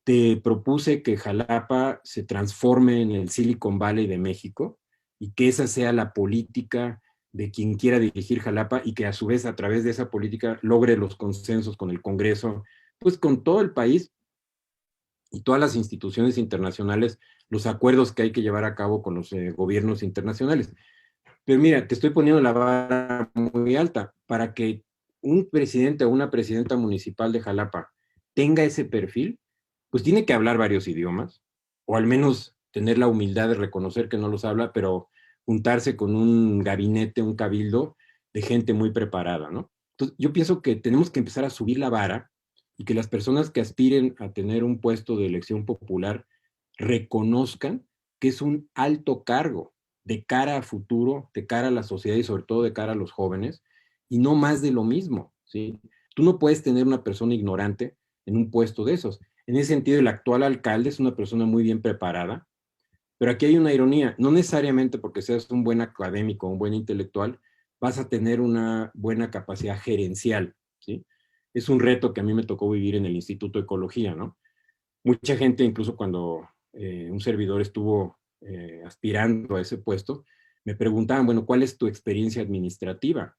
Te propuse que Jalapa se transforme en el Silicon Valley de México y que esa sea la política de quien quiera dirigir Jalapa y que a su vez a través de esa política logre los consensos con el Congreso, pues con todo el país y todas las instituciones internacionales, los acuerdos que hay que llevar a cabo con los gobiernos internacionales. Pero mira, te estoy poniendo la vara muy alta para que un presidente o una presidenta municipal de Jalapa tenga ese perfil, pues tiene que hablar varios idiomas, o al menos tener la humildad de reconocer que no los habla, pero juntarse con un gabinete, un cabildo de gente muy preparada, ¿no? Entonces, yo pienso que tenemos que empezar a subir la vara y que las personas que aspiren a tener un puesto de elección popular reconozcan que es un alto cargo de cara a futuro, de cara a la sociedad y sobre todo de cara a los jóvenes, y no más de lo mismo, ¿sí? Tú no puedes tener una persona ignorante en un puesto de esos. En ese sentido, el actual alcalde es una persona muy bien preparada, pero aquí hay una ironía, no necesariamente porque seas un buen académico, un buen intelectual, vas a tener una buena capacidad gerencial, ¿sí? Es un reto que a mí me tocó vivir en el Instituto de Ecología, ¿no? Mucha gente, incluso cuando un servidor estuvo aspirando a ese puesto, me preguntaban, bueno, ¿cuál es tu experiencia administrativa?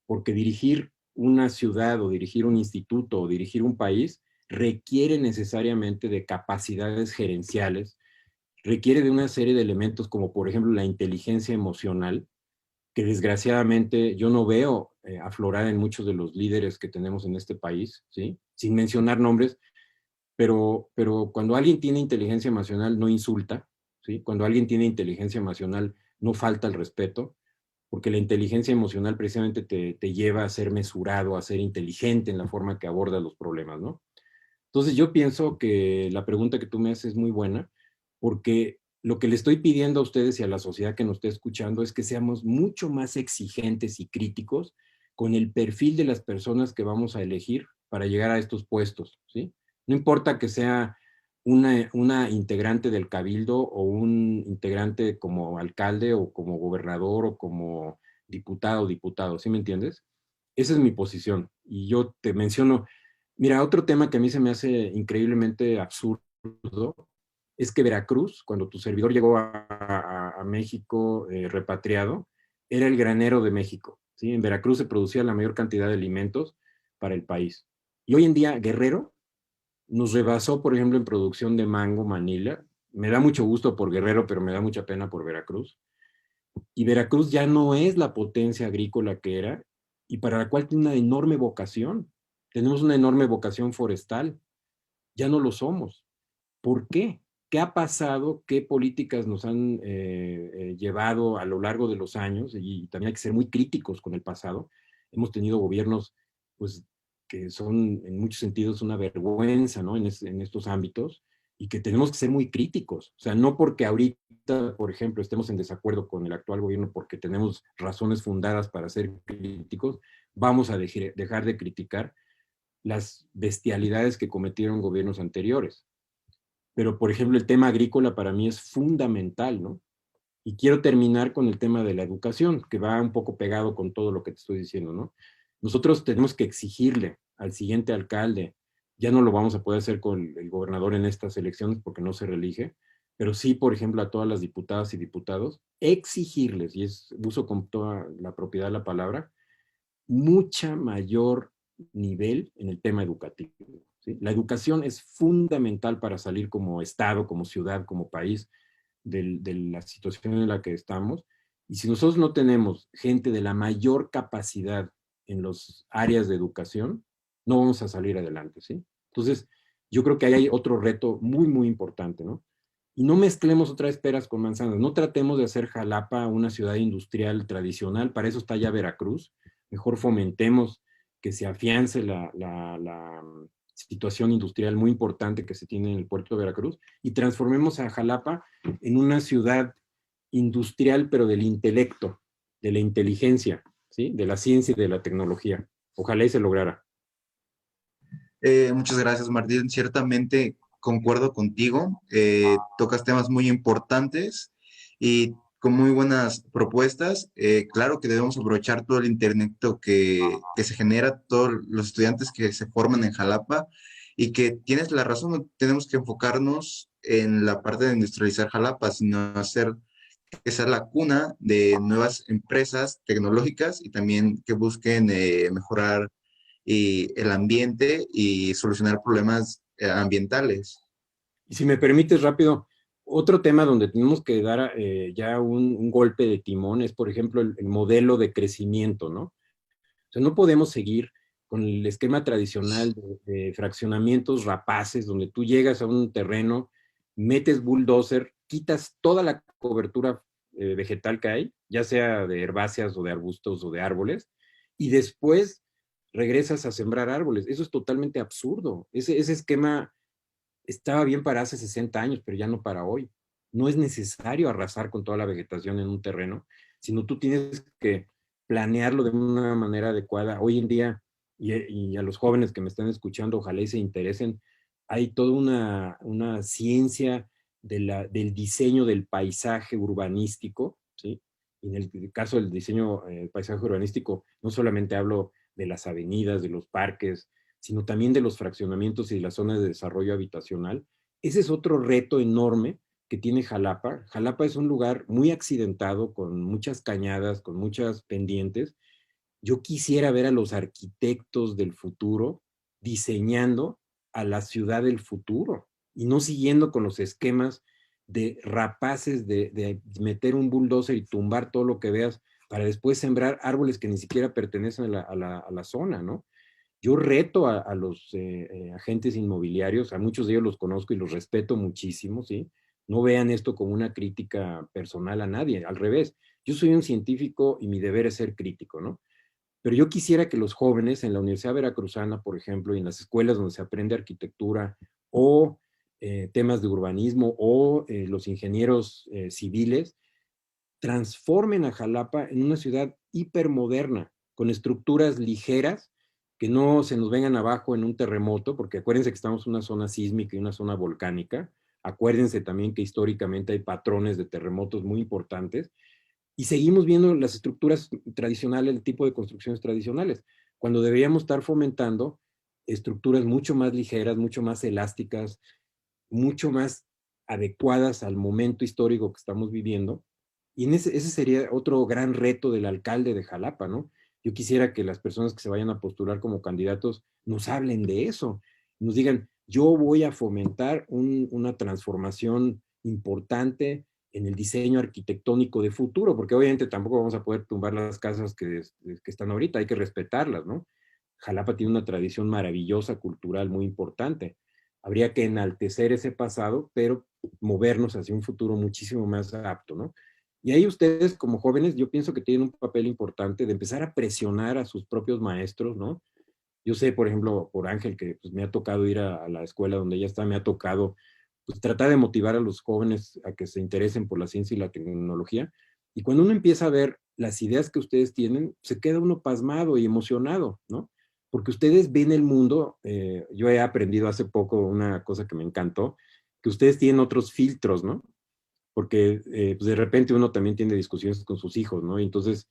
Porque dirigir una ciudad o dirigir un instituto o dirigir un país requiere necesariamente de capacidades gerenciales, requiere de una serie de elementos como por ejemplo la inteligencia emocional, que desgraciadamente yo no veo aflorar en muchos de los líderes que tenemos en este país, ¿sí? Sin mencionar nombres, pero cuando alguien tiene inteligencia emocional no insulta, ¿sí? Cuando alguien tiene inteligencia emocional no falta el respeto, porque la inteligencia emocional precisamente te lleva a ser mesurado, a ser inteligente en la forma que abordas los problemas, ¿no? Entonces yo pienso que la pregunta que tú me haces es muy buena, porque lo que le estoy pidiendo a ustedes y a la sociedad que nos esté escuchando es que seamos mucho más exigentes y críticos con el perfil de las personas que vamos a elegir para llegar a estos puestos, ¿sí? No importa que sea una integrante del cabildo o un integrante como alcalde o como gobernador o como diputado, ¿sí me entiendes? Esa es mi posición. Y yo te menciono, mira, otro tema que a mí se me hace increíblemente absurdo es que Veracruz, cuando tu servidor llegó a México repatriado, era el granero de México, ¿sí? En Veracruz se producía la mayor cantidad de alimentos para el país. Y hoy en día Guerrero nos rebasó, por ejemplo, en producción de mango, Manila. Me da mucho gusto por Guerrero, pero me da mucha pena por Veracruz. Y Veracruz ya no es la potencia agrícola que era y para la cual tiene una enorme vocación. Tenemos una enorme vocación forestal. Ya no lo somos. ¿Por qué? ¿Qué ha pasado? ¿Qué políticas nos han llevado a lo largo de los años? Y también hay que ser muy críticos con el pasado. Hemos tenido gobiernos pues, que son en muchos sentidos una vergüenza, ¿no? En estos ámbitos y que tenemos que ser muy críticos. O sea, no porque ahorita, por ejemplo, estemos en desacuerdo con el actual gobierno porque tenemos razones fundadas para ser críticos, vamos a dejar de criticar las bestialidades que cometieron gobiernos anteriores. Pero, por ejemplo, el tema agrícola para mí es fundamental, ¿no? Y quiero terminar con el tema de la educación, que va un poco pegado con todo lo que te estoy diciendo, ¿no? Nosotros tenemos que exigirle al siguiente alcalde, ya no lo vamos a poder hacer con el gobernador en estas elecciones porque no se reelige, pero sí, por ejemplo, a todas las diputadas y diputados, exigirles, y es uso con toda la propiedad de la palabra, mucha mayor nivel en el tema educativo, ¿sí? La educación es fundamental para salir como Estado, como ciudad, como país de la situación en la que estamos. Y si nosotros no tenemos gente de la mayor capacidad en las áreas de educación, no vamos a salir adelante, ¿sí? Entonces, yo creo que ahí hay otro reto muy, muy importante, ¿no? Y no mezclemos otra vez peras con manzanas. No tratemos de hacer Jalapa una ciudad industrial tradicional. Para eso está ya Veracruz. Mejor fomentemos que se afiance la situación industrial muy importante que se tiene en el puerto de Veracruz y transformemos a Jalapa en una ciudad industrial, pero del intelecto, de la inteligencia, ¿sí? De la ciencia y de la tecnología. Ojalá y se lograra. Muchas gracias, Martín. Ciertamente concuerdo contigo. Tocas temas muy importantes y con muy buenas propuestas. Claro que debemos aprovechar todo el internet que se genera, todos los estudiantes que se forman en Jalapa y que tienes la razón, no tenemos que enfocarnos en la parte de industrializar Jalapa, sino hacer que sea la cuna de nuevas empresas tecnológicas y también que busquen mejorar el ambiente y solucionar problemas ambientales. Y si me permites rápido, otro tema donde tenemos que dar ya un golpe de timón es, por ejemplo, el modelo de crecimiento, ¿no? O sea, no podemos seguir con el esquema tradicional de fraccionamientos rapaces, donde tú llegas a un terreno, metes bulldozer, quitas toda la cobertura vegetal que hay, ya sea de herbáceas o de arbustos o de árboles, y después regresas a sembrar árboles. Eso es totalmente absurdo. Ese esquema estaba bien para hace 60 años, pero ya no para hoy. No es necesario arrasar con toda la vegetación en un terreno, sino tú tienes que planearlo de una manera adecuada. Hoy en día, y a los jóvenes que me están escuchando, ojalá y se interesen, hay toda una ciencia del diseño del paisaje urbanístico, ¿sí? Y en el caso del diseño paisaje urbanístico, no solamente hablo de las avenidas, de los parques, sino también de los fraccionamientos y de las zonas de desarrollo habitacional. Ese es otro reto enorme que tiene Jalapa. Jalapa es un lugar muy accidentado, con muchas cañadas, con muchas pendientes. Yo quisiera ver a los arquitectos del futuro diseñando a la ciudad del futuro y no siguiendo con los esquemas de rapaces de meter un bulldozer y tumbar todo lo que veas para después sembrar árboles que ni siquiera pertenecen a la zona, ¿no? Yo reto a los agentes inmobiliarios, a muchos de ellos los conozco y los respeto muchísimo, ¿sí? No vean esto como una crítica personal a nadie, al revés. Yo soy un científico y mi deber es ser crítico, ¿no? Pero yo quisiera que los jóvenes en la Universidad Veracruzana, por ejemplo, y en las escuelas donde se aprende arquitectura o temas de urbanismo o los ingenieros civiles, transformen a Jalapa en una ciudad hipermoderna, con estructuras ligeras que no se nos vengan abajo en un terremoto, porque acuérdense que estamos en una zona sísmica y una zona volcánica. Acuérdense también que históricamente hay patrones de terremotos muy importantes y seguimos viendo las estructuras tradicionales, el tipo de construcciones tradicionales, cuando deberíamos estar fomentando estructuras mucho más ligeras, mucho más elásticas, mucho más adecuadas al momento histórico que estamos viviendo. Y ese sería otro gran reto del alcalde de Jalapa, ¿no? Yo quisiera que las personas que se vayan a postular como candidatos nos hablen de eso, nos digan, yo voy a fomentar una transformación importante en el diseño arquitectónico de futuro, porque obviamente tampoco vamos a poder tumbar las casas que están ahorita, hay que respetarlas, ¿no? Jalapa tiene una tradición maravillosa, cultural, muy importante. Habría que enaltecer ese pasado, pero movernos hacia un futuro muchísimo más apto, ¿no? Y ahí ustedes, como jóvenes, yo pienso que tienen un papel importante de empezar a presionar a sus propios maestros, ¿no? Yo sé, por ejemplo, por Ángel, que pues, me ha tocado ir a la escuela donde ella está, me ha tocado pues, tratar de motivar a los jóvenes a que se interesen por la ciencia y la tecnología. Y cuando uno empieza a ver las ideas que ustedes tienen, se queda uno pasmado y emocionado, ¿no? Porque ustedes ven el mundo, yo he aprendido hace poco una cosa que me encantó, que ustedes tienen otros filtros, ¿no? Porque pues de repente uno también tiene discusiones con sus hijos, ¿no? Y entonces,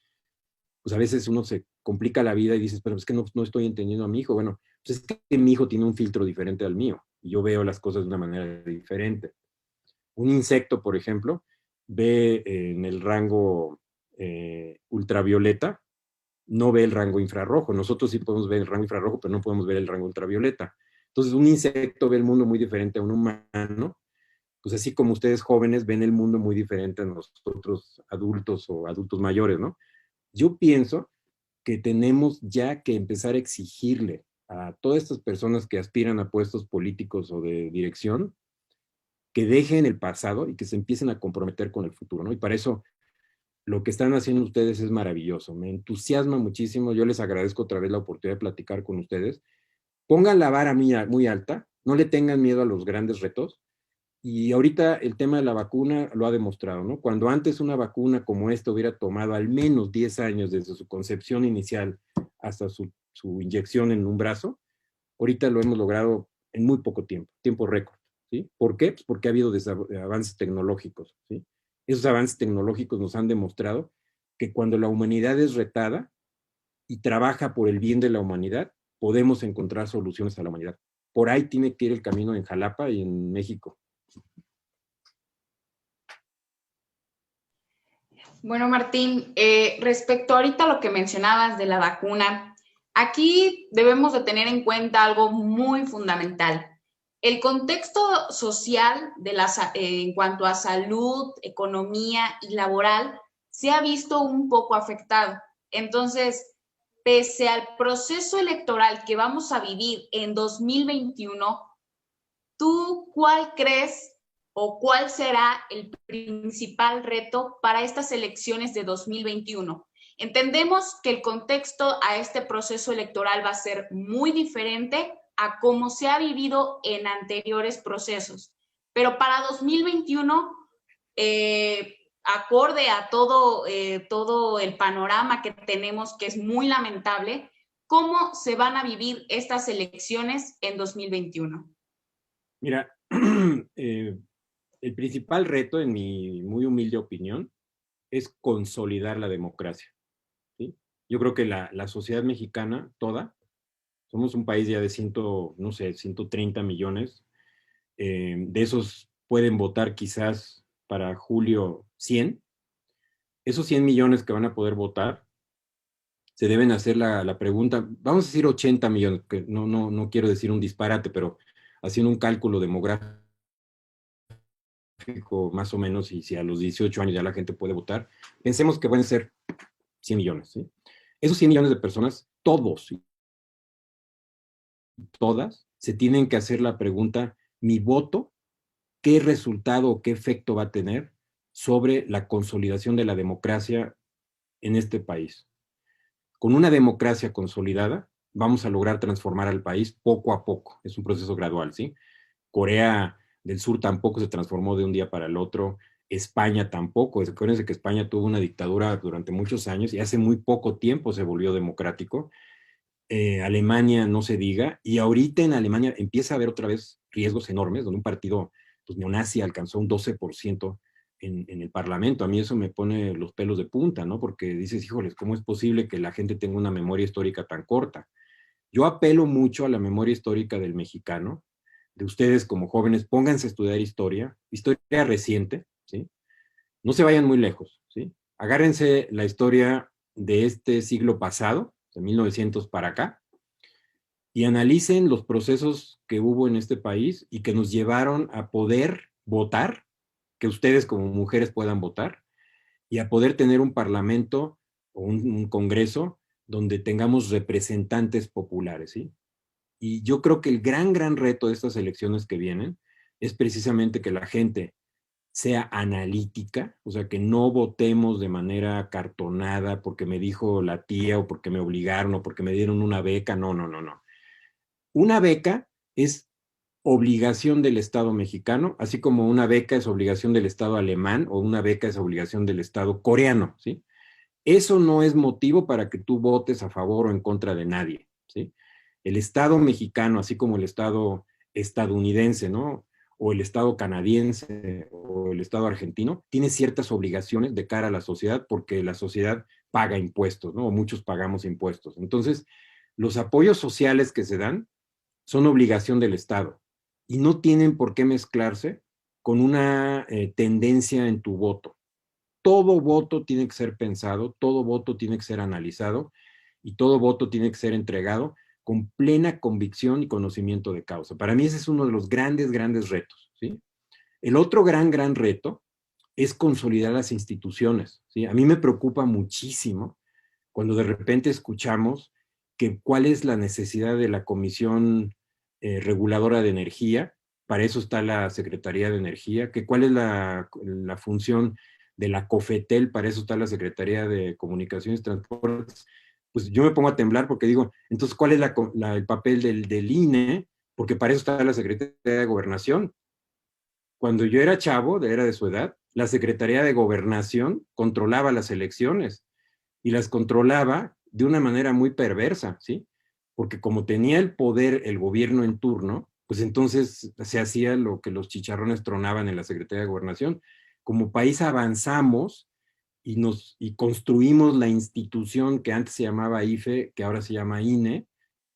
pues a veces uno se complica la vida y dices, pero es que no estoy entendiendo a mi hijo. Bueno, pues es que mi hijo tiene un filtro diferente al mío y yo veo las cosas de una manera diferente. Un insecto, por ejemplo, ve en el rango ultravioleta, no ve el rango infrarrojo. Nosotros sí podemos ver el rango infrarrojo, pero no podemos ver el rango ultravioleta. Entonces, un insecto ve el mundo muy diferente a un humano, pues así como ustedes jóvenes ven el mundo muy diferente a nosotros adultos o adultos mayores, ¿no? Yo pienso que tenemos ya que empezar a exigirle a todas estas personas que aspiran a puestos políticos o de dirección que dejen el pasado y que se empiecen a comprometer con el futuro, ¿no? Y para eso lo que están haciendo ustedes es maravilloso, me entusiasma muchísimo, yo les agradezco otra vez la oportunidad de platicar con ustedes. Pongan la vara muy alta, no le tengan miedo a los grandes retos, y ahorita el tema de la vacuna lo ha demostrado, ¿no? Cuando antes una vacuna como esta hubiera tomado al menos 10 años desde su concepción inicial hasta su inyección en un brazo, ahorita lo hemos logrado en muy poco tiempo récord, ¿sí? ¿Por qué? Pues porque ha habido avances tecnológicos, ¿sí? Esos avances tecnológicos nos han demostrado que cuando la humanidad es retada y trabaja por el bien de la humanidad, podemos encontrar soluciones a la humanidad. Por ahí tiene que ir el camino en Jalapa y en México. Bueno, Martín, respecto ahorita a lo que mencionabas de la vacuna, aquí debemos de tener en cuenta algo muy fundamental. El contexto social en cuanto a salud, economía y laboral se ha visto un poco afectado. Entonces, pese al proceso electoral que vamos a vivir en 2021, ¿tú cuál crees o cuál será el principal reto para estas elecciones de 2021? Entendemos que el contexto a este proceso electoral va a ser muy diferente a cómo se ha vivido en anteriores procesos, pero para 2021, acorde a todo el panorama que tenemos, que es muy lamentable, ¿cómo se van a vivir estas elecciones en 2021? Mira, el principal reto, en mi muy humilde opinión, es consolidar la democracia, ¿sí? Yo creo que la sociedad mexicana toda, somos un país ya de 130 millones, de esos pueden votar quizás para julio 100. Esos 100 millones que van a poder votar, se deben hacer la pregunta, vamos a decir 80 millones, que no quiero decir un disparate, pero haciendo un cálculo demográfico más o menos, y si a los 18 años ya la gente puede votar, pensemos que pueden ser 100 millones, ¿sí? Esos 100 millones de personas, todos y todas, se tienen que hacer la pregunta, mi voto, ¿qué resultado o qué efecto va a tener sobre la consolidación de la democracia en este país? Con una democracia consolidada, vamos a lograr transformar al país poco a poco. Es un proceso gradual, ¿sí? Corea del Sur tampoco se transformó de un día para el otro. España tampoco. Acuérdense que España tuvo una dictadura durante muchos años y hace muy poco tiempo se volvió democrático. Alemania no se diga, y ahorita en Alemania empieza a haber otra vez riesgos enormes, donde un partido pues, neonazi alcanzó un 12% en el Parlamento. A mí eso me pone los pelos de punta, ¿no? Porque dices, híjoles, ¿cómo es posible que la gente tenga una memoria histórica tan corta? Yo apelo mucho a la memoria histórica del mexicano, de ustedes como jóvenes, pónganse a estudiar historia reciente, ¿sí? No se vayan muy lejos, ¿sí? Agárrense la historia de este siglo pasado, de 1900 para acá, y analicen los procesos que hubo en este país y que nos llevaron a poder votar, que ustedes como mujeres puedan votar, y a poder tener un parlamento o un congreso donde tengamos representantes populares, ¿sí? Y yo creo que el gran reto de estas elecciones que vienen es precisamente que la gente sea analítica, o sea, que no votemos de manera cartonada porque me dijo la tía o porque me obligaron o porque me dieron una beca. No, no, no, no. Una beca es obligación del Estado mexicano, así como una beca es obligación del Estado alemán o una beca es obligación del Estado coreano, ¿sí? Eso no es motivo para que tú votes a favor o en contra de nadie, ¿sí? El Estado mexicano, así como el Estado estadounidense, ¿no? O el Estado canadiense o el Estado argentino, tiene ciertas obligaciones de cara a la sociedad porque la sociedad paga impuestos, ¿no? O muchos pagamos impuestos. Entonces, los apoyos sociales que se dan son obligación del Estado y no tienen por qué mezclarse con una tendencia en tu voto. Todo voto tiene que ser pensado, todo voto tiene que ser analizado y todo voto tiene que ser entregado con plena convicción y conocimiento de causa. Para mí ese es uno de los grandes retos, ¿sí? El otro gran reto es consolidar las instituciones, ¿sí? A mí me preocupa muchísimo cuando de repente escuchamos que cuál es la necesidad de la Comisión Reguladora de Energía, para eso está la Secretaría de Energía, que cuál es la función de la COFETEL, para eso está la Secretaría de Comunicaciones y Transportes. Pues yo me pongo a temblar porque digo, entonces, ¿cuál es el papel del INE? Porque para eso está la Secretaría de Gobernación. Cuando yo era chavo, era de su edad, la Secretaría de Gobernación controlaba las elecciones y las controlaba de una manera muy perversa, ¿sí? Porque como tenía el poder el gobierno en turno, pues entonces se hacía lo que los chicharrones tronaban en la Secretaría de Gobernación. Como país avanzamos y construimos la institución que antes se llamaba IFE, que ahora se llama INE.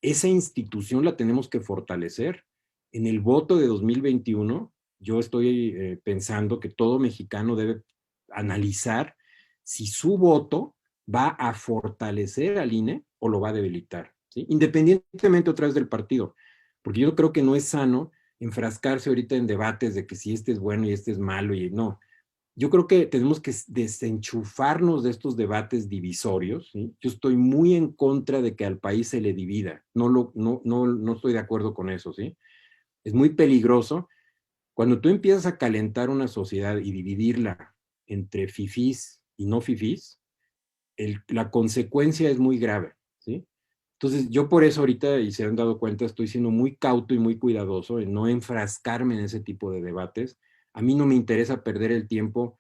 Esa institución la tenemos que fortalecer. En el voto de 2021, yo estoy pensando que todo mexicano debe analizar si su voto va a fortalecer al INE o lo va a debilitar, ¿sí? Independientemente otra vez del partido, porque yo creo que no es sano enfrascarse ahorita en debates de que si este es bueno y este es malo y no. Yo creo que tenemos que desenchufarnos de estos debates divisorios, ¿sí? Yo estoy muy en contra de que al país se le divida, no estoy de acuerdo con eso, ¿sí? Es muy peligroso cuando tú empiezas a calentar una sociedad y dividirla entre fifís y no fifís, la consecuencia es muy grave, ¿sí? Entonces, yo por eso ahorita, y se han dado cuenta, estoy siendo muy cauto y muy cuidadoso en no enfrascarme en ese tipo de debates. A mí no me interesa perder el tiempo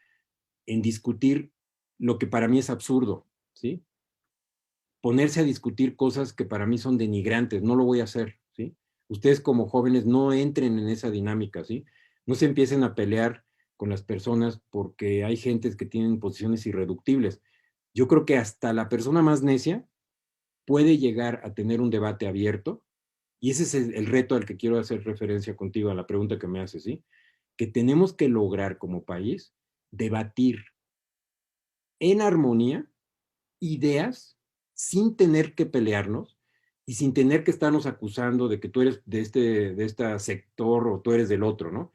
en discutir lo que para mí es absurdo, ¿sí? Ponerse a discutir cosas que para mí son denigrantes, no lo voy a hacer, ¿sí? Ustedes como jóvenes no entren en esa dinámica, ¿sí? No se empiecen a pelear con las personas porque hay gentes que tienen posiciones irreductibles. Yo creo que hasta la persona más necia puede llegar a tener un debate abierto, y ese es el reto al que quiero hacer referencia contigo, a la pregunta que me haces, ¿sí? Que tenemos que lograr como país debatir en armonía ideas sin tener que pelearnos y sin tener que estarnos acusando de que tú eres de este sector o tú eres del otro, ¿no?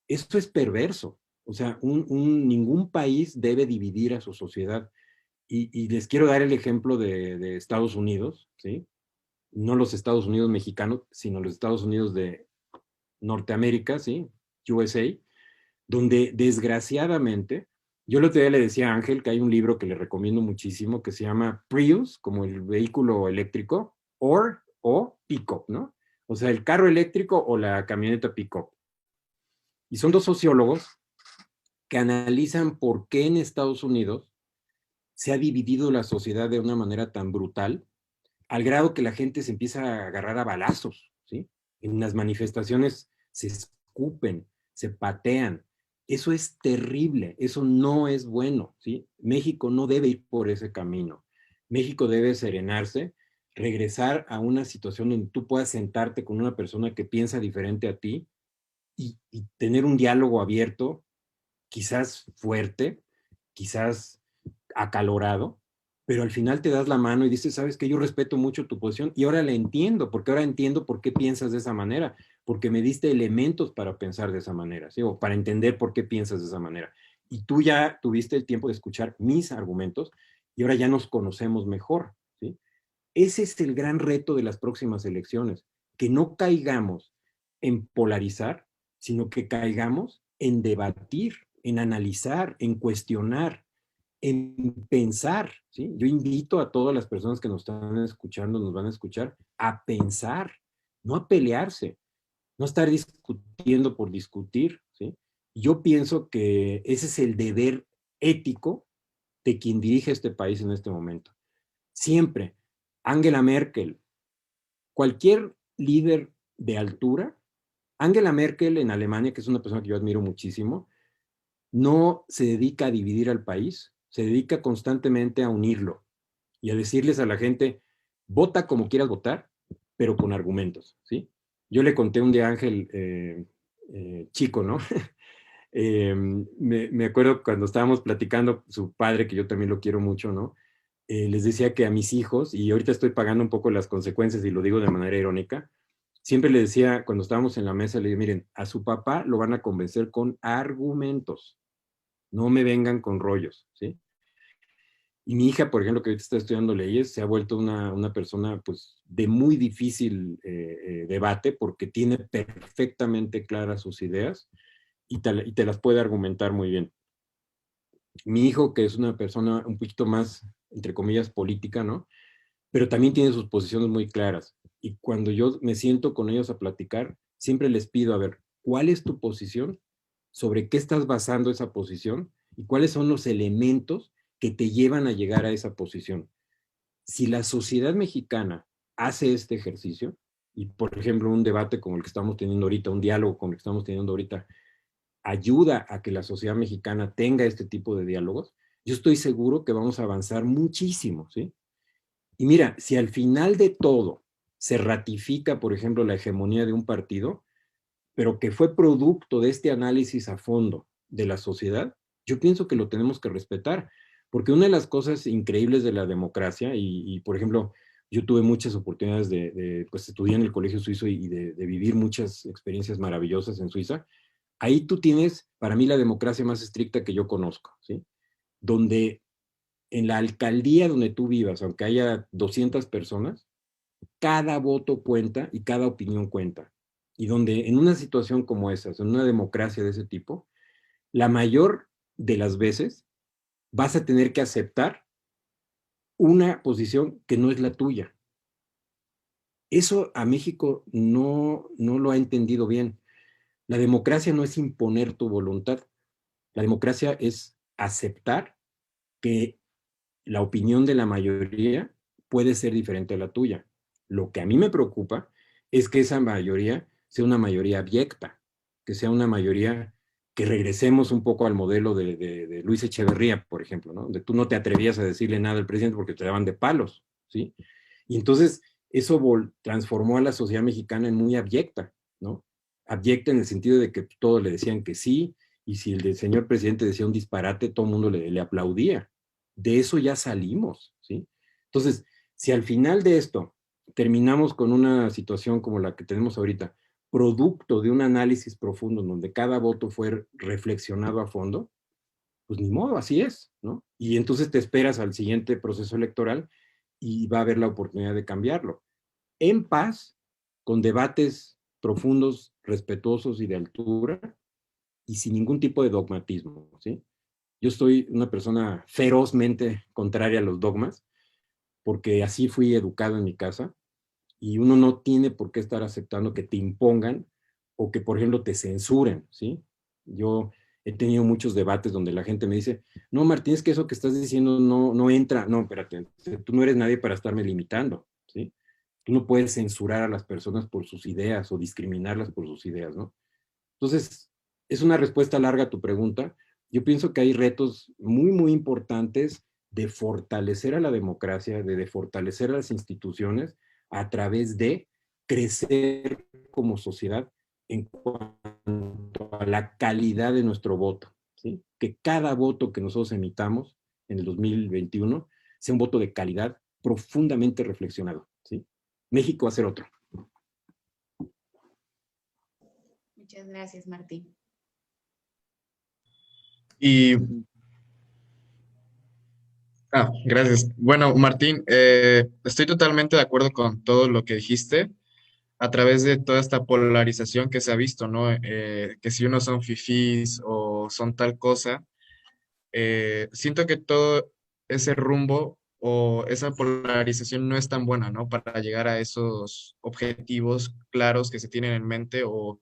Esto es perverso. O sea, ningún país debe dividir a su sociedad. Y les quiero dar el ejemplo de Estados Unidos, ¿sí? No los Estados Unidos mexicanos, sino los Estados Unidos de Norteamérica, ¿sí? USA, donde desgraciadamente, yo el otro día le decía a Ángel que hay un libro que le recomiendo muchísimo que se llama Prius, como el vehículo eléctrico, o Pickup, ¿no? O sea, el carro eléctrico o la camioneta Pickup. Y son dos sociólogos que analizan por qué en Estados Unidos se ha dividido la sociedad de una manera tan brutal, al grado que la gente se empieza a agarrar a balazos, ¿sí? En las manifestaciones se escupen, se patean. Eso es terrible, eso no es bueno, ¿sí? México no debe ir por ese camino. México debe serenarse, regresar a una situación en que tú puedas sentarte con una persona que piensa diferente a ti y tener un diálogo abierto, quizás fuerte, quizás acalorado, pero al final te das la mano y dices, sabes que yo respeto mucho tu posición y ahora la entiendo, porque ahora entiendo por qué piensas de esa manera, porque me diste elementos para pensar de esa manera, ¿sí? O para entender por qué piensas de esa manera. Y tú ya tuviste el tiempo de escuchar mis argumentos y ahora ya nos conocemos mejor, ¿sí? Ese es el gran reto de las próximas elecciones, que no caigamos en polarizar, sino que caigamos en debatir, en analizar, en cuestionar, en pensar, ¿sí? Yo invito a todas las personas que nos están escuchando, nos van a escuchar, a pensar, no a pelearse, no a estar discutiendo por discutir, ¿sí? Yo pienso que ese es el deber ético de quien dirige este país en este momento. Siempre, Angela Merkel, cualquier líder de altura, Angela Merkel en Alemania, que es una persona que yo admiro muchísimo, no se dedica a dividir al país, se dedica constantemente a unirlo y a decirles a la gente, vota como quieras votar, pero con argumentos, ¿sí? Yo le conté un día a Ángel Chico, ¿no? Me acuerdo cuando estábamos platicando, su padre, que yo también lo quiero mucho, ¿no? Les decía que a mis hijos, y ahorita estoy pagando un poco las consecuencias y lo digo de manera irónica, siempre le decía, cuando estábamos en la mesa, le dije, miren, a su papá lo van a convencer con argumentos, no me vengan con rollos, ¿sí? Y mi hija, por ejemplo, que ahorita está estudiando leyes, se ha vuelto una persona pues, de muy difícil debate porque tiene perfectamente claras sus ideas y te las puede argumentar muy bien. Mi hijo, que es una persona un poquito más, entre comillas, política, ¿no? Pero también tiene sus posiciones muy claras. Y cuando yo me siento con ellos a platicar, siempre les pido, a ver, ¿cuál es tu posición? ¿Sobre qué estás basando esa posición? ¿Y cuáles son los elementos que te llevan a llegar a esa posición? Si la sociedad mexicana hace este ejercicio, y por ejemplo un debate como el que estamos teniendo ahorita, un diálogo como el que estamos teniendo ahorita, ayuda a que la sociedad mexicana tenga este tipo de diálogos, yo estoy seguro que vamos a avanzar muchísimo, ¿sí? Y mira, si al final de todo se ratifica, por ejemplo, la hegemonía de un partido, pero que fue producto de este análisis a fondo de la sociedad, yo pienso que lo tenemos que respetar, porque una de las cosas increíbles de la democracia, por ejemplo, yo tuve muchas oportunidades pues estudié en el colegio suizo y de vivir muchas experiencias maravillosas en Suiza, ahí tú tienes, para mí, la democracia más estricta que yo conozco, ¿sí? Donde en la alcaldía donde tú vivas, aunque haya 200 personas, cada voto cuenta y cada opinión cuenta. Y donde en una situación como esa, en una democracia de ese tipo, la mayor de las veces vas a tener que aceptar una posición que no es la tuya. Eso a México no lo ha entendido bien. La democracia no es imponer tu voluntad. La democracia es aceptar que la opinión de la mayoría puede ser diferente a la tuya. Lo que a mí me preocupa es que esa mayoría sea una mayoría abyecta, que sea una mayoría que regresemos un poco al modelo de Luis Echeverría, por ejemplo, ¿no? Donde tú no te atrevías a decirle nada al presidente porque te daban de palos, ¿sí? Y entonces eso transformó a la sociedad mexicana en muy abyecta, ¿no? Abyecta en el sentido de que todos le decían que sí, y si el señor presidente decía un disparate, todo el mundo le aplaudía. De eso ya salimos, ¿sí? Entonces, si al final de esto terminamos con una situación como la que tenemos ahorita, producto de un análisis profundo en donde cada voto fue reflexionado a fondo, pues ni modo, así es, ¿no? Y entonces te esperas al siguiente proceso electoral y va a haber la oportunidad de cambiarlo. En paz, con debates profundos, respetuosos y de altura, y sin ningún tipo de dogmatismo, ¿sí? Yo soy una persona ferozmente contraria a los dogmas, porque así fui educado en mi casa, y uno no tiene por qué estar aceptando que te impongan o que, por ejemplo, te censuren, ¿sí? Yo he tenido muchos debates donde la gente me dice, no, Martín, es que eso que estás diciendo no entra. No, espérate, tú no eres nadie para estarme limitando, ¿sí? Tú no puedes censurar a las personas por sus ideas o discriminarlas por sus ideas, ¿no? Entonces, es una respuesta larga a tu pregunta. Yo pienso que hay retos muy, muy importantes de fortalecer a la democracia, de fortalecer a las instituciones a través de crecer como sociedad en cuanto a la calidad de nuestro voto, ¿sí? Que cada voto que nosotros emitamos en el 2021 sea un voto de calidad profundamente reflexionado, ¿sí? México va a ser otro. Muchas gracias, Martín. Y, gracias. Bueno, Martín, estoy totalmente de acuerdo con todo lo que dijiste a través de toda esta polarización que se ha visto, ¿no? Que si unos son fifís o son tal cosa, siento que todo ese rumbo o esa polarización no es tan buena, ¿no? Para llegar a esos objetivos claros que se tienen en mente o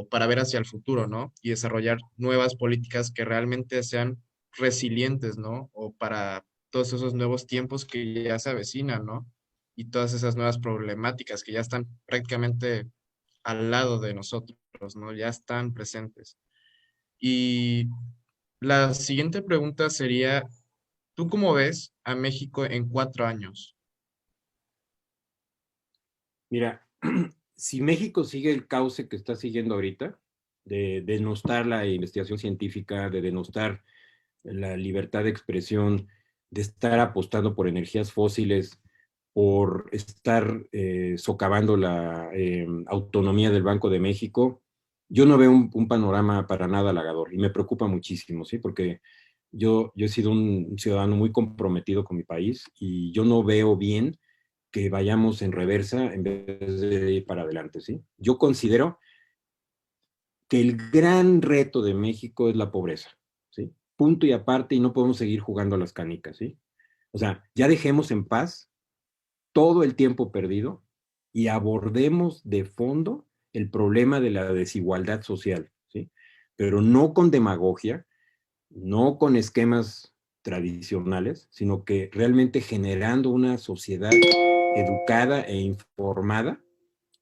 para ver hacia el futuro, ¿no? Y desarrollar nuevas políticas que realmente sean resilientes, ¿no? O para todos esos nuevos tiempos que ya se avecinan, ¿no? Y todas esas nuevas problemáticas que ya están prácticamente al lado de nosotros, ¿no? Ya están presentes. Y la siguiente pregunta sería, ¿tú cómo ves a México en 4 años? Mira, si México sigue el cauce que está siguiendo ahorita, de denostar la investigación científica, de denostar la libertad de expresión, de estar apostando por energías fósiles, por estar socavando la autonomía del Banco de México, yo no veo un panorama para nada halagador y me preocupa muchísimo, ¿sí? Porque yo he sido un ciudadano muy comprometido con mi país y yo no veo bien que vayamos en reversa en vez de ir para adelante, ¿sí? Yo considero que el gran reto de México es la pobreza, ¿sí? Punto y aparte, y no podemos seguir jugando a las canicas, ¿sí? O sea, ya dejemos en paz todo el tiempo perdido y abordemos de fondo el problema de la desigualdad social, ¿sí? Pero no con demagogia, no con esquemas tradicionales, sino que realmente generando una sociedad educada e informada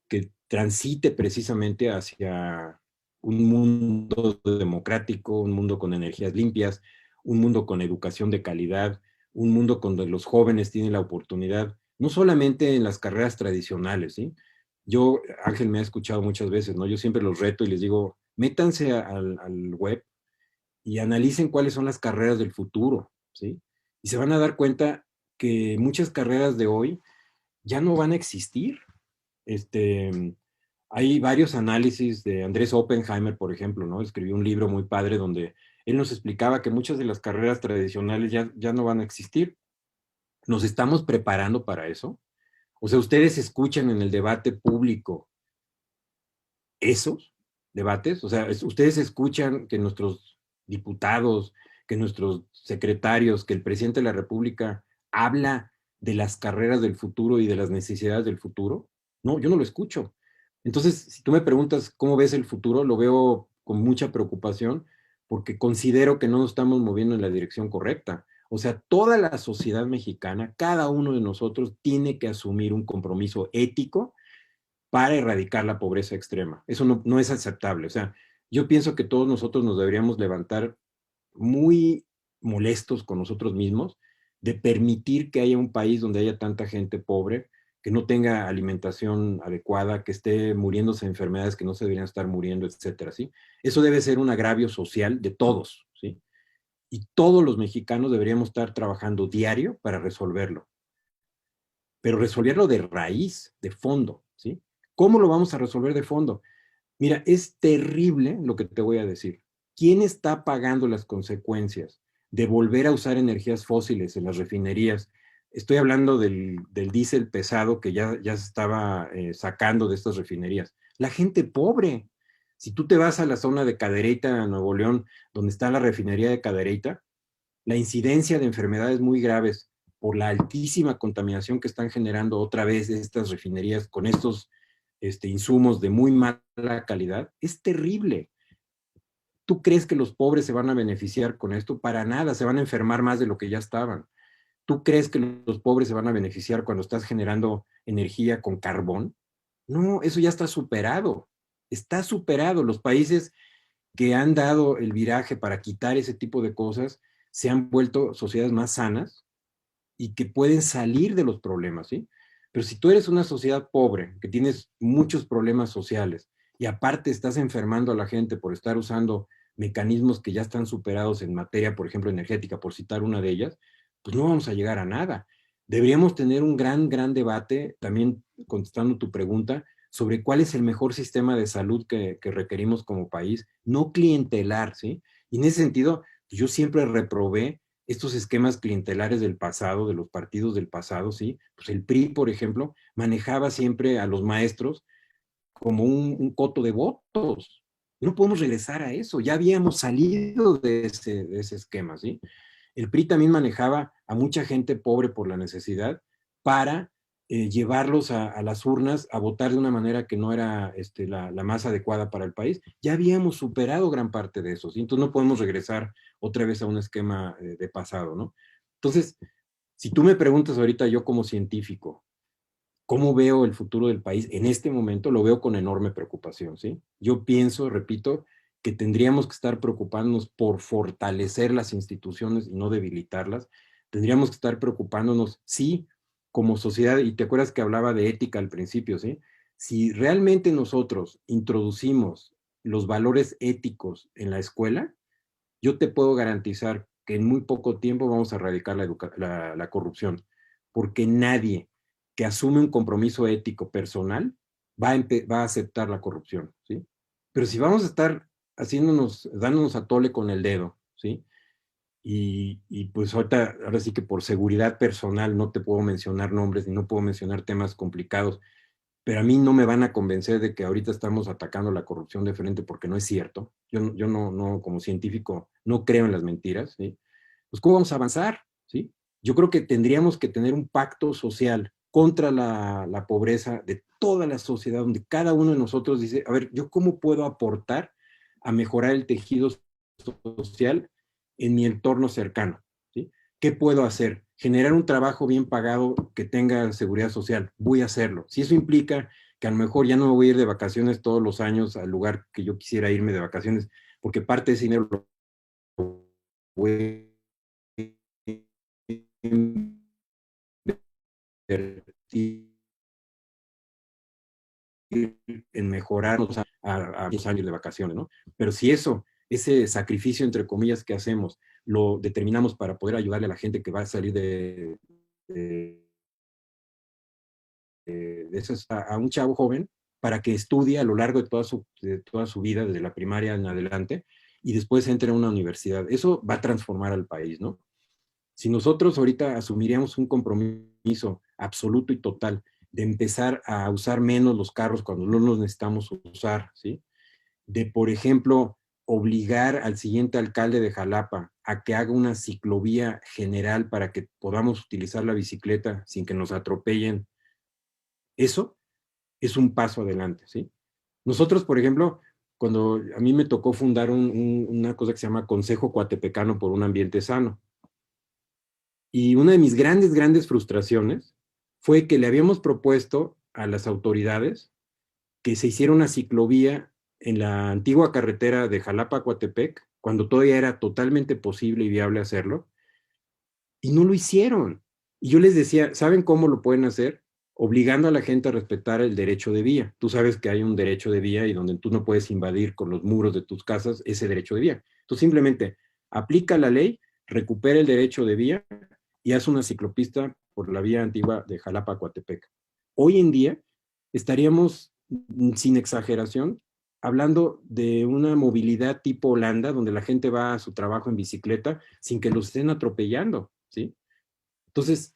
que transite precisamente hacia un mundo democrático, un mundo con energías limpias, un mundo con educación de calidad, un mundo donde los jóvenes tienen la oportunidad, no solamente en las carreras tradicionales, ¿sí? Yo, Ángel me ha escuchado muchas veces, ¿no? Yo siempre los reto y les digo, métanse al web y analicen cuáles son las carreras del futuro, ¿sí? Y se van a dar cuenta que muchas carreras de hoy ya no van a existir. Hay varios análisis de Andrés Oppenheimer, por ejemplo, ¿no? Escribió un libro muy padre donde él nos explicaba que muchas de las carreras tradicionales ya no van a existir. ¿Nos estamos preparando para eso? O sea, ¿ustedes escuchan en el debate público esos debates? O sea, ¿ustedes escuchan que nuestros diputados, que nuestros secretarios, que el presidente de la República habla de las carreras del futuro y de las necesidades del futuro? No, yo no lo escucho. Entonces, si tú me preguntas cómo ves el futuro, lo veo con mucha preocupación porque considero que no nos estamos moviendo en la dirección correcta. O sea, toda la sociedad mexicana, cada uno de nosotros tiene que asumir un compromiso ético para erradicar la pobreza extrema. Eso no es aceptable. O sea, yo pienso que todos nosotros nos deberíamos levantar muy molestos con nosotros mismos de permitir que haya un país donde haya tanta gente pobre, que no tenga alimentación adecuada, que esté muriéndose de enfermedades que no se deberían estar muriendo, etcétera, ¿sí? Eso debe ser un agravio social de todos, ¿sí? Y todos los mexicanos deberíamos estar trabajando diario para resolverlo, pero resolverlo de raíz, de fondo, ¿sí? ¿Cómo lo vamos a resolver de fondo? Mira, es terrible lo que te voy a decir. ¿Quién está pagando las consecuencias de volver a usar energías fósiles en las refinerías? Estoy hablando del diésel pesado que ya se estaba sacando de estas refinerías. La gente pobre. Si tú te vas a la zona de Cadereyta, Nuevo León, donde está la refinería de Cadereyta, la incidencia de enfermedades muy graves por la altísima contaminación que están generando otra vez estas refinerías con estos insumos de muy mala calidad, es terrible. ¿Tú crees que los pobres se van a beneficiar con esto? Para nada, se van a enfermar más de lo que ya estaban. ¿Tú crees que los pobres se van a beneficiar cuando estás generando energía con carbón? No, eso ya está superado. Está superado. Los países que han dado el viraje para quitar ese tipo de cosas se han vuelto sociedades más sanas y que pueden salir de los problemas, ¿sí? Pero si tú eres una sociedad pobre, que tienes muchos problemas sociales y aparte estás enfermando a la gente por estar usando mecanismos que ya están superados en materia, por ejemplo, energética, por citar una de ellas, pues no vamos a llegar a nada. Deberíamos tener un gran debate, también contestando tu pregunta, sobre cuál es el mejor sistema de salud que requerimos como país, no clientelar, ¿sí? Y en ese sentido, yo siempre reprobé estos esquemas clientelares del pasado, de los partidos del pasado, ¿sí? Pues el PRI, por ejemplo, manejaba siempre a los maestros como un coto de votos. No podemos regresar a eso, ya habíamos salido de ese esquema, ¿sí? El PRI también manejaba a mucha gente pobre por la necesidad para llevarlos a las urnas a votar de una manera que no era la más adecuada para el país. Ya habíamos superado gran parte de eso, ¿sí? Entonces no podemos regresar otra vez a un esquema de pasado, ¿no? Entonces, si tú me preguntas ahorita yo como científico, ¿cómo veo el futuro del país? En este momento lo veo con enorme preocupación, ¿sí? Yo pienso, repito, que tendríamos que estar preocupándonos por fortalecer las instituciones y no debilitarlas. Tendríamos que estar preocupándonos, sí, como sociedad, y te acuerdas que hablaba de ética al principio, ¿sí? Si realmente nosotros introducimos los valores éticos en la escuela, yo te puedo garantizar que en muy poco tiempo vamos a erradicar la corrupción, porque nadie que asume un compromiso ético personal va a aceptar la corrupción, ¿sí? Pero si vamos a estar dándonos a tole con el dedo, ¿sí? Y pues ahora sí que por seguridad personal no te puedo mencionar nombres ni no puedo mencionar temas complicados, pero a mí no me van a convencer de que ahorita estamos atacando la corrupción de frente porque no es cierto. Yo no, como científico, no creo en las mentiras, ¿sí? Pues, ¿cómo vamos a avanzar? ¿Sí? Yo creo que tendríamos que tener un pacto social contra la pobreza de toda la sociedad, donde cada uno de nosotros dice, a ver, ¿yo cómo puedo aportar a mejorar el tejido social en mi entorno cercano? ¿Sí? ¿Qué puedo hacer? Generar un trabajo bien pagado que tenga seguridad social. Voy a hacerlo. Si eso implica que a lo mejor ya no me voy a ir de vacaciones todos los años al lugar que yo quisiera irme de vacaciones, porque parte de ese dinero lo voy a invertir en mejorar a 2 años de vacaciones, ¿no? Pero si ese sacrificio, entre comillas, que hacemos, lo determinamos para poder ayudarle a la gente que va a salir de eso a un chavo joven para que estudie a lo largo de toda su vida, desde la primaria en adelante, y después entre a una universidad. Eso va a transformar al país, ¿no? Si nosotros ahorita asumiríamos un compromiso absoluto y total de empezar a usar menos los carros cuando no los necesitamos usar, ¿sí? De, por ejemplo, obligar al siguiente alcalde de Jalapa a que haga una ciclovía general para que podamos utilizar la bicicleta sin que nos atropellen, eso es un paso adelante, ¿sí? Nosotros, por ejemplo, cuando a mí me tocó fundar una cosa que se llama Consejo Coatepecano por un Ambiente Sano, y una de mis grandes frustraciones fue que le habíamos propuesto a las autoridades que se hiciera una ciclovía en la antigua carretera de Jalapa a Coatepec, cuando todavía era totalmente posible y viable hacerlo, y no lo hicieron. Y yo les decía, ¿saben cómo lo pueden hacer? Obligando a la gente a respetar el derecho de vía. Tú sabes que hay un derecho de vía y donde tú no puedes invadir con los muros de tus casas ese derecho de vía. Tú simplemente aplica la ley, recupera el derecho de vía y haz una ciclopista por la vía antigua de Jalapa a Coatepec. Hoy en día estaríamos, sin exageración, hablando de una movilidad tipo Holanda, donde la gente va a su trabajo en bicicleta sin que los estén atropellando, ¿sí? Entonces,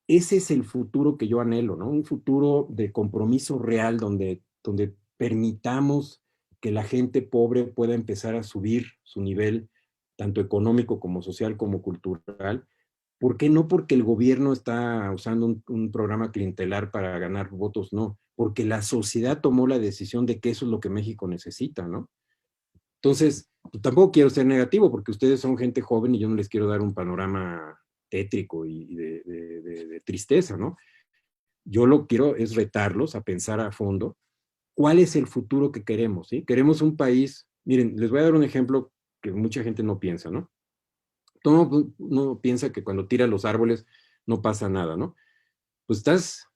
ese es el futuro que yo anhelo, ¿no? Un futuro de compromiso real donde permitamos que la gente pobre pueda empezar a subir su nivel, tanto económico como social como cultural. ¿Por qué no? Porque el gobierno está usando un programa clientelar para ganar votos, no. Porque la sociedad tomó la decisión de que eso es lo que México necesita, ¿no? Entonces, pues, tampoco quiero ser negativo, porque ustedes son gente joven y yo no les quiero dar un panorama tétrico y de tristeza, ¿no? Yo lo quiero es retarlos a pensar a fondo cuál es el futuro que queremos, ¿sí? Queremos un país, miren, les voy a dar un ejemplo que mucha gente no piensa, ¿no? Todo uno piensa que cuando tira los árboles no pasa nada, ¿no? Pues estás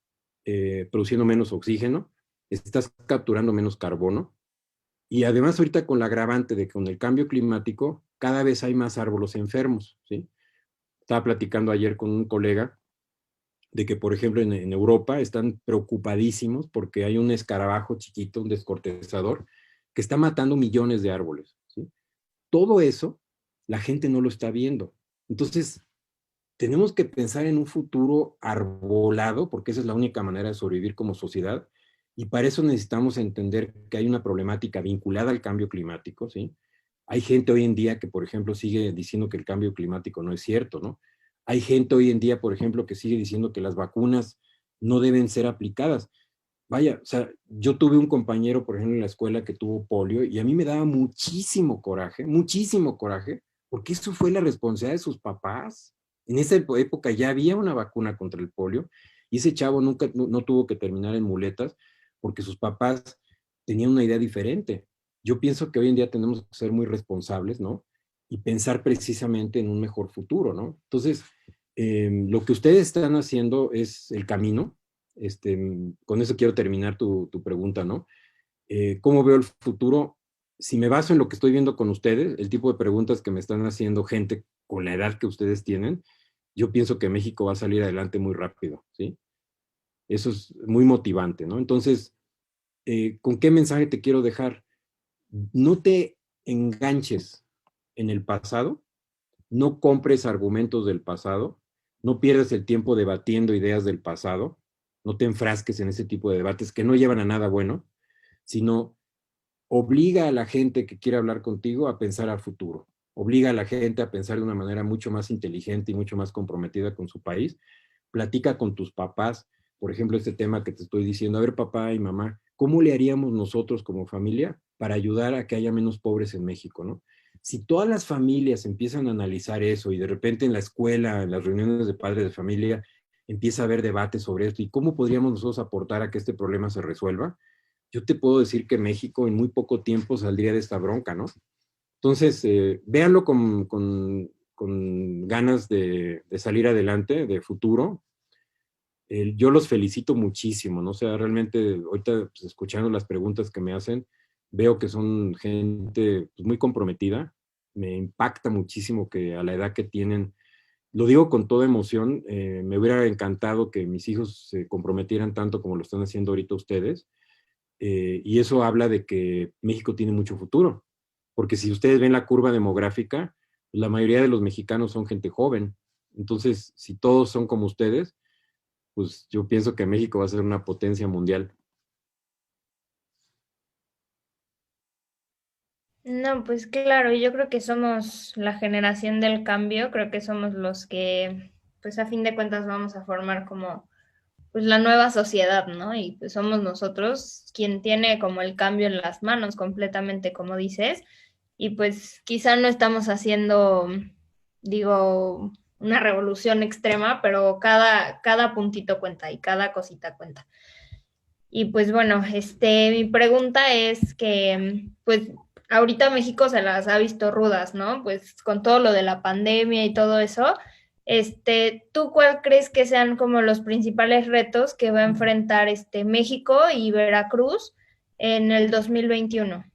produciendo menos oxígeno, estás capturando menos carbono, y además ahorita con la agravante de que con el cambio climático cada vez hay más árboles enfermos, ¿sí? Estaba platicando ayer con un colega de que, por ejemplo, en Europa están preocupadísimos porque hay un escarabajo chiquito, un descortezador, que está matando millones de árboles, ¿sí? Todo eso la gente no lo está viendo. Entonces, tenemos que pensar en un futuro arbolado, porque esa es la única manera de sobrevivir como sociedad, y para eso necesitamos entender que hay una problemática vinculada al cambio climático, ¿sí? Hay gente hoy en día que, por ejemplo, sigue diciendo que el cambio climático no es cierto, ¿no? Hay gente hoy en día, por ejemplo, que sigue diciendo que las vacunas no deben ser aplicadas. Vaya, o sea, yo tuve un compañero, por ejemplo, en la escuela que tuvo polio y a mí me daba muchísimo coraje, porque eso fue la responsabilidad de sus papás. En esa época ya había una vacuna contra el polio y ese chavo nunca no tuvo que terminar en muletas porque sus papás tenían una idea diferente. Yo pienso que hoy en día tenemos que ser muy responsables, ¿no? Y pensar precisamente en un mejor futuro, ¿no? Entonces, lo que ustedes están haciendo es el camino. Con eso quiero terminar tu pregunta, ¿no? ¿Cómo veo el futuro? Si me baso en lo que estoy viendo con ustedes, el tipo de preguntas que me están haciendo gente con la edad que ustedes tienen, yo pienso que México va a salir adelante muy rápido, ¿sí? Eso es muy motivante, ¿no? Entonces, ¿con qué mensaje te quiero dejar? No te enganches en el pasado, no compres argumentos del pasado, no pierdas el tiempo debatiendo ideas del pasado, no te enfrasques en ese tipo de debates que no llevan a nada bueno, sino obliga a la gente que quiere hablar contigo a pensar al futuro, obliga a la gente a pensar de una manera mucho más inteligente y mucho más comprometida con su país, platica con tus papás, por ejemplo, este tema que te estoy diciendo, a ver papá y mamá, ¿cómo le haríamos nosotros como familia para ayudar a que haya menos pobres en México, ¿no? Si todas las familias empiezan a analizar eso y de repente en la escuela, en las reuniones de padres de familia, empieza a haber debate sobre esto y cómo podríamos nosotros aportar a que este problema se resuelva, yo te puedo decir que México en muy poco tiempo saldría de esta bronca, ¿no? Entonces, véanlo con ganas de salir adelante, de futuro. Yo los felicito muchísimo, ¿no? O sea, realmente, ahorita pues, escuchando las preguntas que me hacen, veo que son gente pues, muy comprometida. Me impacta muchísimo que a la edad que tienen, lo digo con toda emoción, me hubiera encantado que mis hijos se comprometieran tanto como lo están haciendo ahorita ustedes. Y eso habla de que México tiene mucho futuro, porque si ustedes ven la curva demográfica, la mayoría de los mexicanos son gente joven. Entonces, si todos son como ustedes, pues yo pienso que México va a ser una potencia mundial. No, pues claro, yo creo que somos la generación del cambio, creo que somos los que, pues a fin de cuentas vamos a formar como, pues la nueva sociedad, ¿no? Y pues somos nosotros quien tiene como el cambio en las manos completamente, como dices, y pues quizá no estamos haciendo, digo, una revolución extrema, pero cada puntito cuenta y cada cosita cuenta. Y pues bueno, mi pregunta es que, pues ahorita México se las ha visto rudas, ¿no? Pues con todo lo de la pandemia y todo eso, ¿tú cuál crees que sean como los principales retos que va a enfrentar México y Veracruz en el 2021?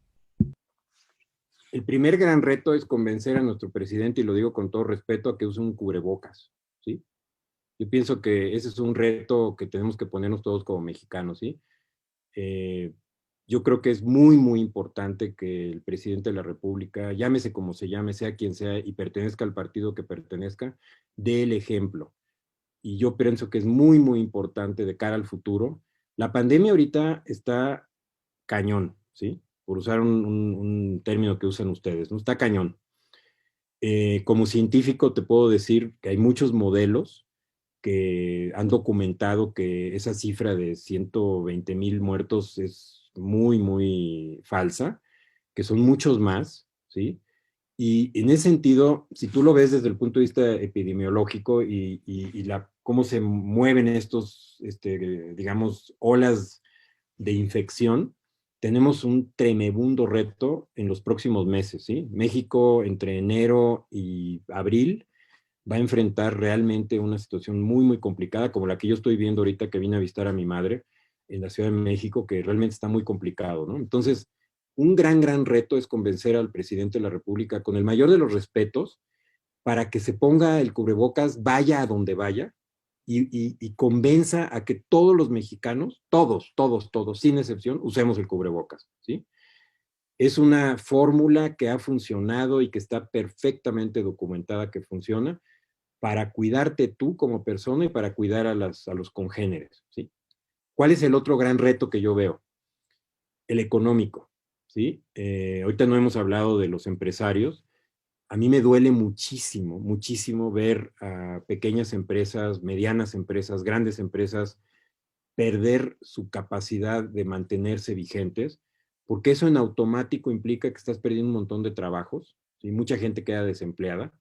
El primer gran reto es convencer a nuestro presidente, y lo digo con todo respeto, a que use un cubrebocas, ¿sí? Yo pienso que ese es un reto que tenemos que ponernos todos como mexicanos, ¿sí? Eh, yo creo que es muy importante que el presidente de la República, llámese como se llame, sea quien sea, y pertenezca al partido que pertenezca, dé el ejemplo. Y yo pienso que es muy importante de cara al futuro. La pandemia ahorita está cañón, ¿sí? Por usar un término que usan ustedes, ¿no? Está cañón. Como científico te puedo decir que hay muchos modelos que han documentado que esa cifra de 120,000 muertos es muy falsa, que son muchos más, ¿sí? Y en ese sentido, si tú lo ves desde el punto de vista epidemiológico y cómo se mueven estos, digamos, olas de infección, tenemos un tremebundo reto en los próximos meses, ¿sí? México entre enero y abril va a enfrentar realmente una situación muy, muy complicada, como la que yo estoy viendo ahorita que vine a visitar a mi madre en la Ciudad de México, que realmente está muy complicado, ¿no? Entonces, un gran, gran reto es convencer al presidente de la República con el mayor de los respetos para que se ponga el cubrebocas, vaya a donde vaya, y convenza a que todos los mexicanos, todos, todos, todos, sin excepción, usemos el cubrebocas, ¿sí? Es una fórmula que ha funcionado y que está perfectamente documentada que funciona para cuidarte tú como persona y para cuidar a los congéneres, ¿sí? ¿Cuál es el otro gran reto que yo veo? El económico, ¿sí? Ahorita no hemos hablado de los empresarios. A mí me duele muchísimo, muchísimo ver a pequeñas empresas, medianas empresas, grandes empresas perder su capacidad de mantenerse vigentes, porque eso en automático implica que estás perdiendo un montón de trabajos, ¿sí? Mucha gente queda desempleada.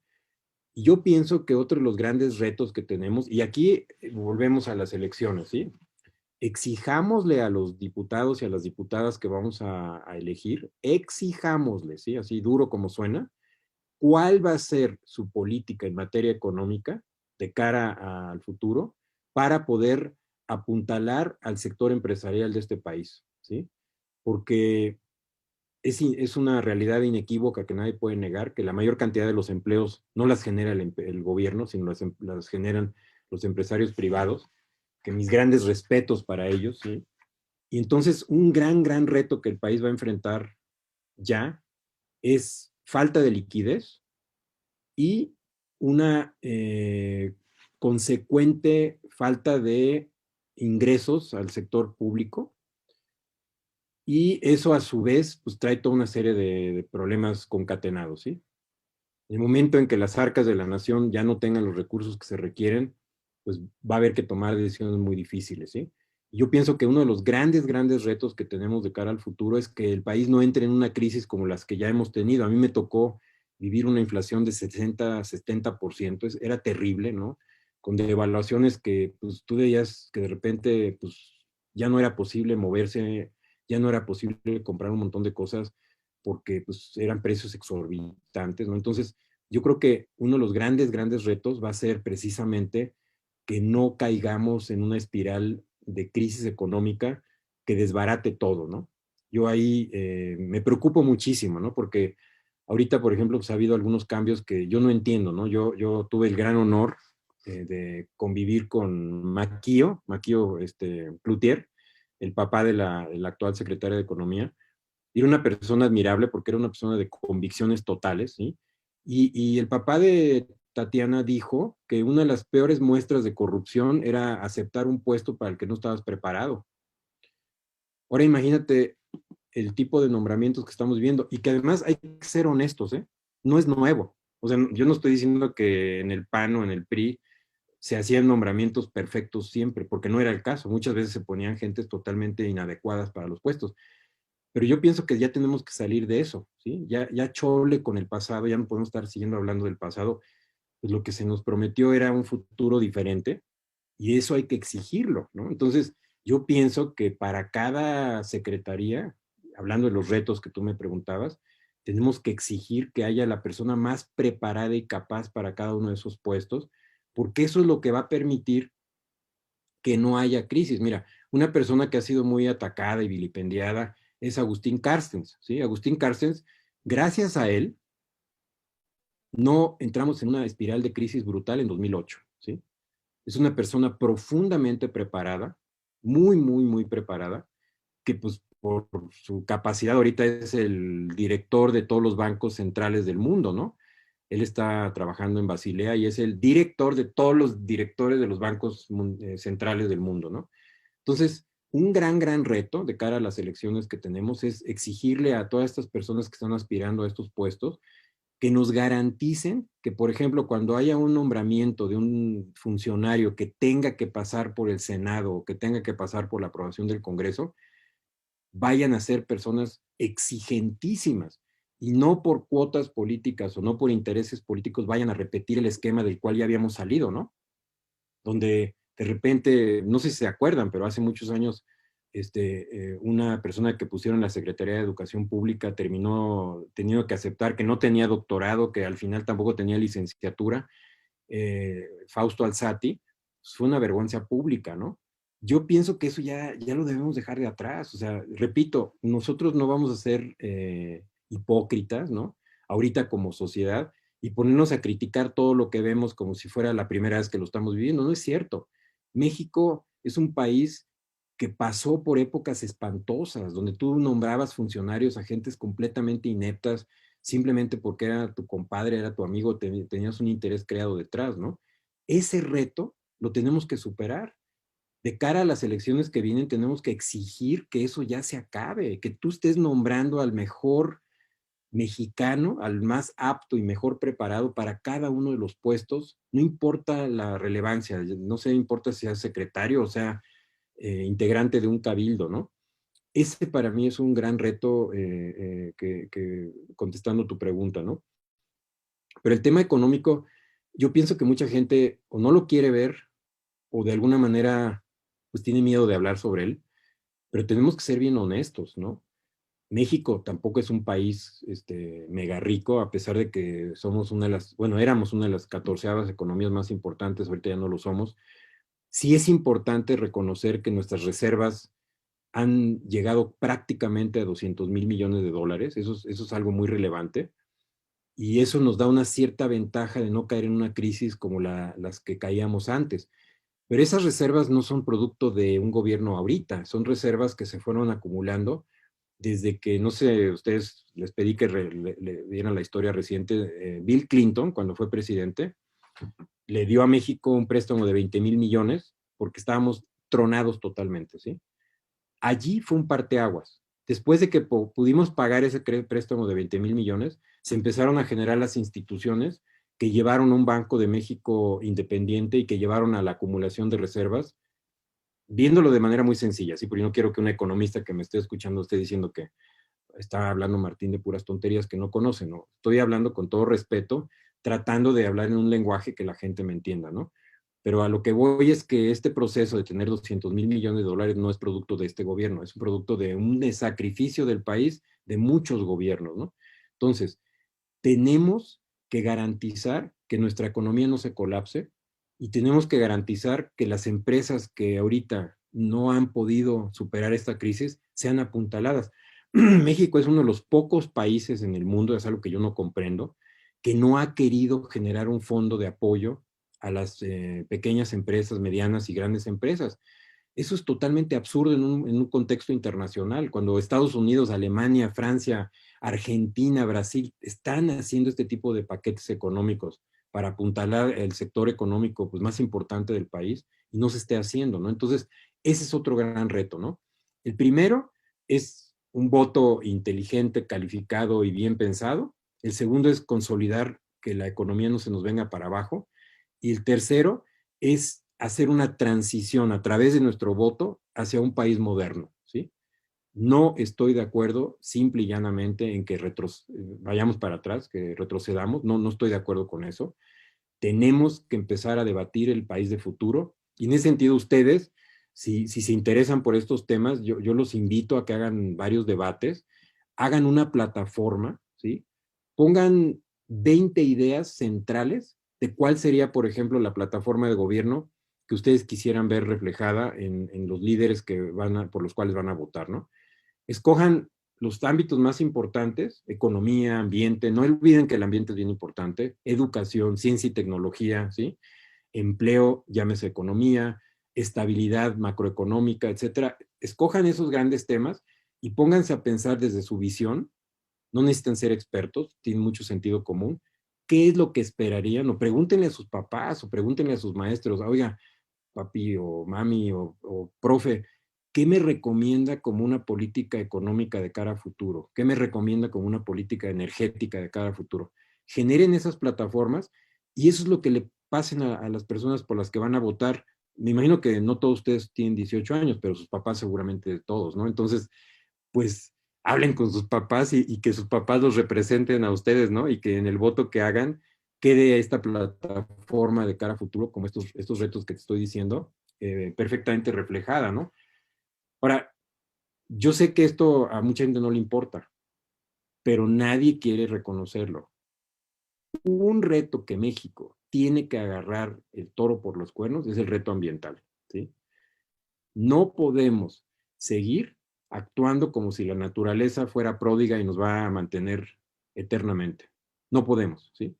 Y yo pienso que otro de los grandes retos que tenemos, y aquí volvemos a las elecciones, ¿sí? Exijámosle a los diputados y a las diputadas que vamos a elegir, exijámosle, ¿sí? Así duro como suena, cuál va a ser su política en materia económica de cara al futuro para poder apuntalar al sector empresarial de este país, ¿sí? Porque es una realidad inequívoca que nadie puede negar, que la mayor cantidad de los empleos no las genera el gobierno, sino las generan los empresarios privados, que mis grandes respetos para ellos, ¿sí? Y entonces un gran, gran reto que el país va a enfrentar ya es falta de liquidez y una consecuente falta de ingresos al sector público, y eso a su vez pues trae toda una serie de problemas concatenados, ¿sí? En el momento en que las arcas de la nación ya no tengan los recursos que se requieren, pues va a haber que tomar decisiones muy difíciles, ¿sí? Y yo pienso que uno de los grandes, grandes retos que tenemos de cara al futuro es que el país no entre en una crisis como las que ya hemos tenido. A mí me tocó vivir una inflación de 60, 70%, era terrible, ¿no? Con devaluaciones que pues, tú veías que de repente pues, ya no era posible moverse, ya no era posible comprar un montón de cosas porque pues, eran precios exorbitantes, ¿no? Entonces, yo creo que uno de los grandes, grandes retos va a ser precisamente que no caigamos en una espiral de crisis económica que desbarate todo, ¿no? Yo ahí me preocupo muchísimo, ¿no? Porque ahorita, por ejemplo, pues, ha habido algunos cambios que yo no entiendo, ¿no? Yo tuve el gran honor de convivir con Maquio Cloutier, el papá de la actual secretaria de Economía. Era una persona admirable porque era una persona de convicciones totales, ¿sí? Y el papá de Tatiana dijo que una de las peores muestras de corrupción era aceptar un puesto para el que no estabas preparado. Ahora imagínate el tipo de nombramientos que estamos viendo y que además hay que ser honestos, ¿eh? No es nuevo. O sea, yo no estoy diciendo que en el PAN o en el PRI se hacían nombramientos perfectos siempre, porque no era el caso. Muchas veces se ponían gentes totalmente inadecuadas para los puestos. Pero yo pienso que ya tenemos que salir de eso, ¿sí? Ya chole con el pasado, ya no podemos estar siguiendo hablando del pasado. Pues lo que se nos prometió era un futuro diferente y eso hay que exigirlo, ¿no? Entonces, yo pienso que para cada secretaría, hablando de los retos que tú me preguntabas, tenemos que exigir que haya la persona más preparada y capaz para cada uno de esos puestos, porque eso es lo que va a permitir que no haya crisis. Mira, una persona que ha sido muy atacada y vilipendiada es Agustín Carstens, ¿sí? Agustín Carstens, gracias a él, no entramos en una espiral de crisis brutal en 2008, ¿sí? Es una persona profundamente preparada, muy, muy, muy preparada, que pues por su capacidad ahorita es el director de todos los bancos centrales del mundo, ¿no? Él está trabajando en Basilea y es el director de todos los directores de los bancos centrales del mundo, ¿no? Entonces, un gran, gran reto de cara a las elecciones que tenemos es exigirle a todas estas personas que están aspirando a estos puestos que nos garanticen que, por ejemplo, cuando haya un nombramiento de un funcionario que tenga que pasar por el Senado o que tenga que pasar por la aprobación del Congreso, vayan a ser personas exigentísimas y no por cuotas políticas o no por intereses políticos vayan a repetir el esquema del cual ya habíamos salido, ¿no? Donde de repente, no sé si se acuerdan, pero hace muchos años una persona que pusieron en la Secretaría de Educación Pública terminó teniendo que aceptar que no tenía doctorado, que al final tampoco tenía licenciatura, Fausto Alzati. Fue una vergüenza pública, ¿no? Yo pienso que eso ya lo debemos dejar de atrás. O sea, repito, nosotros no vamos a ser hipócritas, ¿no? Ahorita como sociedad, y ponernos a criticar todo lo que vemos como si fuera la primera vez que lo estamos viviendo. No es cierto. México es un país que pasó por épocas espantosas, donde tú nombrabas funcionarios, agentes completamente ineptas, simplemente porque era tu compadre, era tu amigo, tenías un interés creado detrás, ¿no? Ese reto lo tenemos que superar. De cara a las elecciones que vienen, tenemos que exigir que eso ya se acabe, que tú estés nombrando al mejor mexicano, al más apto y mejor preparado para cada uno de los puestos, no importa la relevancia, no sé, importa si sea secretario o sea integrante de un cabildo, ¿no? Ese para mí es un gran reto contestando tu pregunta, ¿no? Pero el tema económico, yo pienso que mucha gente o no lo quiere ver o de alguna manera pues tiene miedo de hablar sobre él, pero tenemos que ser bien honestos, ¿no? México tampoco es un país mega rico, a pesar de que somos éramos una de las 14avas economías más importantes, ahorita ya no lo somos. Sí es importante reconocer que nuestras reservas han llegado prácticamente a 200,000 millones de dólares, eso es algo muy relevante, y eso nos da una cierta ventaja de no caer en una crisis como las que caíamos antes. Pero esas reservas no son producto de un gobierno ahorita, son reservas que se fueron acumulando desde que, no sé, ustedes les pedí que le dieran la historia reciente, Bill Clinton, cuando fue presidente, le dio a México un préstamo de 20,000 millones porque estábamos tronados totalmente, ¿sí? Allí fue un parteaguas. Después de que pudimos pagar ese préstamo de 20,000 millones, se empezaron a generar las instituciones que llevaron a un Banco de México independiente y que llevaron a la acumulación de reservas, viéndolo de manera muy sencilla, ¿sí? Porque no quiero que un economista que me esté escuchando esté diciendo que está hablando Martín de puras tonterías que no conoce, ¿no? Estoy hablando con todo respeto, tratando de hablar en un lenguaje que la gente me entienda, ¿no? Pero a lo que voy es que este proceso de tener 200,000 millones de dólares no es producto de este gobierno, es un producto de un sacrificio del país de muchos gobiernos, ¿no? Entonces, tenemos que garantizar que nuestra economía no se colapse y tenemos que garantizar que las empresas que ahorita no han podido superar esta crisis sean apuntaladas. México es uno de los pocos países en el mundo, es algo que yo no comprendo, que no ha querido generar un fondo de apoyo a las pequeñas empresas, medianas y grandes empresas. Eso es totalmente absurdo en un contexto internacional, cuando Estados Unidos, Alemania, Francia, Argentina, Brasil están haciendo este tipo de paquetes económicos para apuntalar el sector económico pues, más importante del país y no se esté haciendo, ¿no? Entonces, ese es otro gran reto, ¿no? El primero es un voto inteligente, calificado y bien pensado. El segundo es consolidar que la economía no se nos venga para abajo. Y el tercero es hacer una transición a través de nuestro voto hacia un país moderno, ¿sí? No estoy de acuerdo simple y llanamente en que vayamos para atrás, que retrocedamos, no estoy de acuerdo con eso. Tenemos que empezar a debatir el país de futuro y en ese sentido ustedes, si se interesan por estos temas, yo los invito a que hagan varios debates, hagan una plataforma, ¿sí? Pongan 20 ideas centrales de cuál sería, por ejemplo, la plataforma de gobierno que ustedes quisieran ver reflejada en los líderes por los cuales van a votar, ¿no? Escojan los ámbitos más importantes, economía, ambiente, no olviden que el ambiente es bien importante, educación, ciencia y tecnología, ¿sí? Empleo, llámese economía, estabilidad macroeconómica, etcétera. Escojan esos grandes temas y pónganse a pensar desde su visión. No necesitan ser expertos, tienen mucho sentido común. ¿Qué es lo que esperarían? O pregúntenle a sus papás o pregúntenle a sus maestros, oiga, papi o mami o profe, ¿qué me recomienda como una política económica de cara a futuro? ¿Qué me recomienda como una política energética de cara a futuro? Generen esas plataformas y eso es lo que le pasen a las personas por las que van a votar. Me imagino que no todos ustedes tienen 18 años, pero sus papás seguramente todos, ¿no? Entonces, pues hablen con sus papás y que sus papás los representen a ustedes, ¿no? Y que en el voto que hagan quede esta plataforma de cara a futuro, como estos retos que te estoy diciendo, perfectamente reflejada, ¿no? Ahora, yo sé que esto a mucha gente no le importa, pero nadie quiere reconocerlo. Un reto que México tiene que agarrar el toro por los cuernos es el reto ambiental, ¿sí? No podemos seguir actuando como si la naturaleza fuera pródiga y nos va a mantener eternamente. No podemos, ¿sí?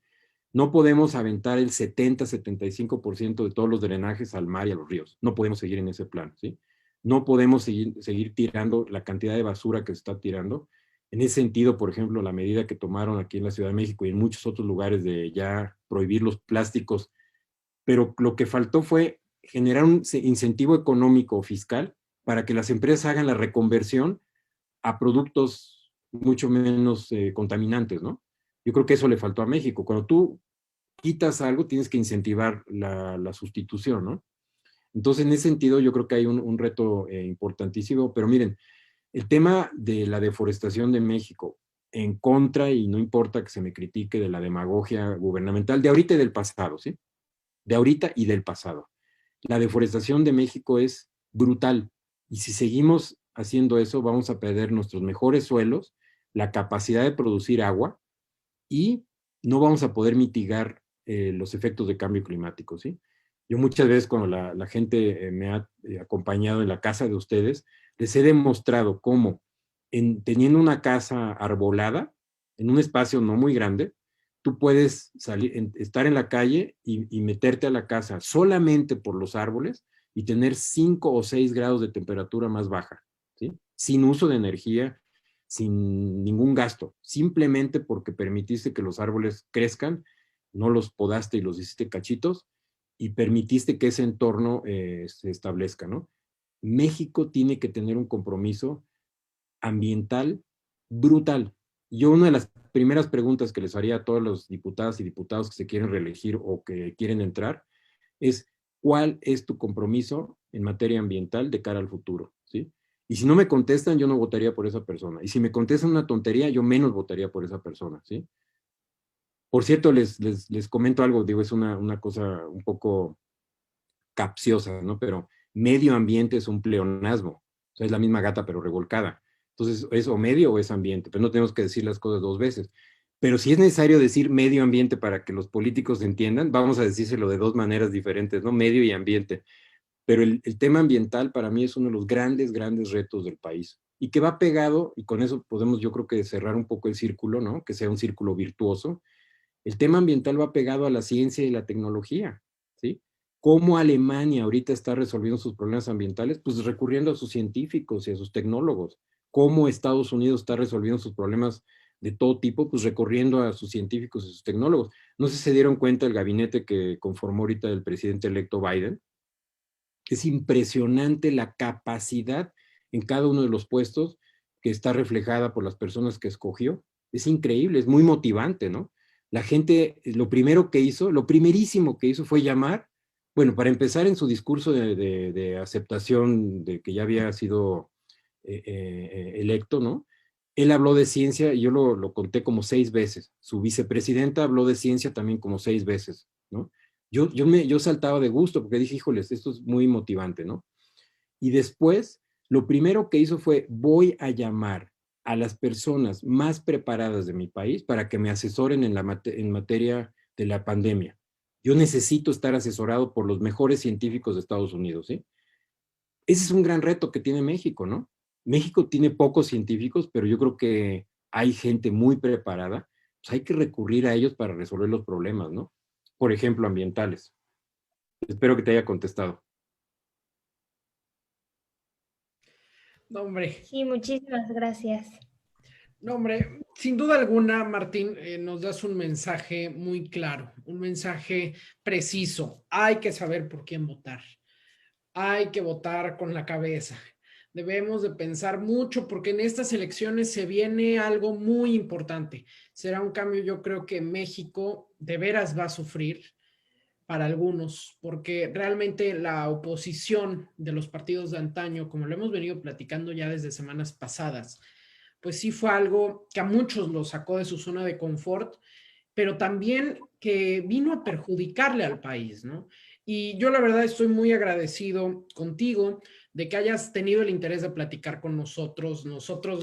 No podemos aventar el 70-75% de todos los drenajes al mar y a los ríos. No podemos seguir en ese plan, ¿sí? No podemos seguir tirando la cantidad de basura que se está tirando. En ese sentido, por ejemplo, la medida que tomaron aquí en la Ciudad de México y en muchos otros lugares de ya prohibir los plásticos, pero lo que faltó fue generar un incentivo económico o fiscal para que las empresas hagan la reconversión a productos mucho menos contaminantes, ¿no? Yo creo que eso le faltó a México. Cuando tú quitas algo, tienes que incentivar la sustitución, ¿no? Entonces, en ese sentido, yo creo que hay un reto importantísimo, pero miren, el tema de la deforestación de México en contra, y no importa que se me critique de la demagogia gubernamental de ahorita y del pasado, ¿sí? De ahorita y del pasado. La deforestación de México es brutal y si seguimos haciendo eso vamos a perder nuestros mejores suelos, la capacidad de producir agua y no vamos a poder mitigar los efectos de cambio climático, ¿sí? Yo muchas veces cuando la gente me ha acompañado en la casa de ustedes, les he demostrado cómo teniendo una casa arbolada, en un espacio no muy grande, tú puedes salir, estar en la calle y meterte a la casa solamente por los árboles y tener 5 o 6 grados de temperatura más baja, ¿sí? Sin uso de energía, sin ningún gasto, simplemente porque permitiste que los árboles crezcan, no los podaste y los hiciste cachitos y permitiste que ese entorno se establezca, ¿no? México tiene que tener un compromiso ambiental brutal. Yo una de las primeras preguntas que les haría a todos los diputadas y diputados que se quieren reelegir o que quieren entrar es ¿cuál es tu compromiso en materia ambiental de cara al futuro? ¿Sí? Y si no me contestan, yo no votaría por esa persona. Y si me contestan una tontería, yo menos votaría por esa persona, ¿sí? Por cierto, les comento algo, digo, es una cosa un poco capciosa, ¿no? Pero medio ambiente es un pleonasmo, o sea, es la misma gata pero revolcada. Entonces, es o medio o es ambiente, pero no tenemos que decir las cosas dos veces. Pero si es necesario decir medio ambiente para que los políticos entiendan, vamos a decírselo de dos maneras diferentes, ¿no? Medio y ambiente. Pero el tema ambiental para mí es uno de los grandes, grandes retos del país. Y que va pegado, y con eso podemos yo creo que cerrar un poco el círculo, ¿no? Que sea un círculo virtuoso. El tema ambiental va pegado a la ciencia y la tecnología, ¿sí? ¿Cómo Alemania ahorita está resolviendo sus problemas ambientales? Pues recurriendo a sus científicos y a sus tecnólogos. ¿Cómo Estados Unidos está resolviendo sus problemas de todo tipo? Pues recurriendo a sus científicos y sus tecnólogos. No sé si se dieron cuenta el gabinete que conformó ahorita el presidente electo Biden. Es impresionante la capacidad en cada uno de los puestos que está reflejada por las personas que escogió. Es increíble, es muy motivante, ¿no? La gente, lo primero que hizo, lo primerísimo que hizo fue llamar, bueno, para empezar en su discurso de aceptación de que ya había sido electo, ¿no? Él habló de ciencia y yo lo conté como 6 veces. Su vicepresidenta habló de ciencia también como 6 veces, ¿no? Yo saltaba de gusto porque dije, híjoles, esto es muy motivante, ¿no? Y después, lo primero que hizo fue, voy a llamar a las personas más preparadas de mi país para que me asesoren en materia de la pandemia. Yo necesito estar asesorado por los mejores científicos de Estados Unidos, ¿sí? Ese es un gran reto que tiene México, ¿no? México tiene pocos científicos, pero yo creo que hay gente muy preparada. Pues hay que recurrir a ellos para resolver los problemas, ¿no? Por ejemplo, ambientales. Espero que te haya contestado. No, hombre. Sí, muchísimas gracias. No, hombre, sin duda alguna, Martín, nos das un mensaje muy claro, un mensaje preciso. Hay que saber por quién votar. Hay que votar con la cabeza. Debemos de pensar mucho porque en estas elecciones se viene algo muy importante. Será un cambio, yo creo que México de veras va a sufrir para algunos, porque realmente la oposición de los partidos de antaño, como lo hemos venido platicando ya desde semanas pasadas, pues sí fue algo que a muchos los sacó de su zona de confort, pero también que vino a perjudicarle al país, ¿no? Y yo la verdad estoy muy agradecido contigo de que hayas tenido el interés de platicar con nosotros.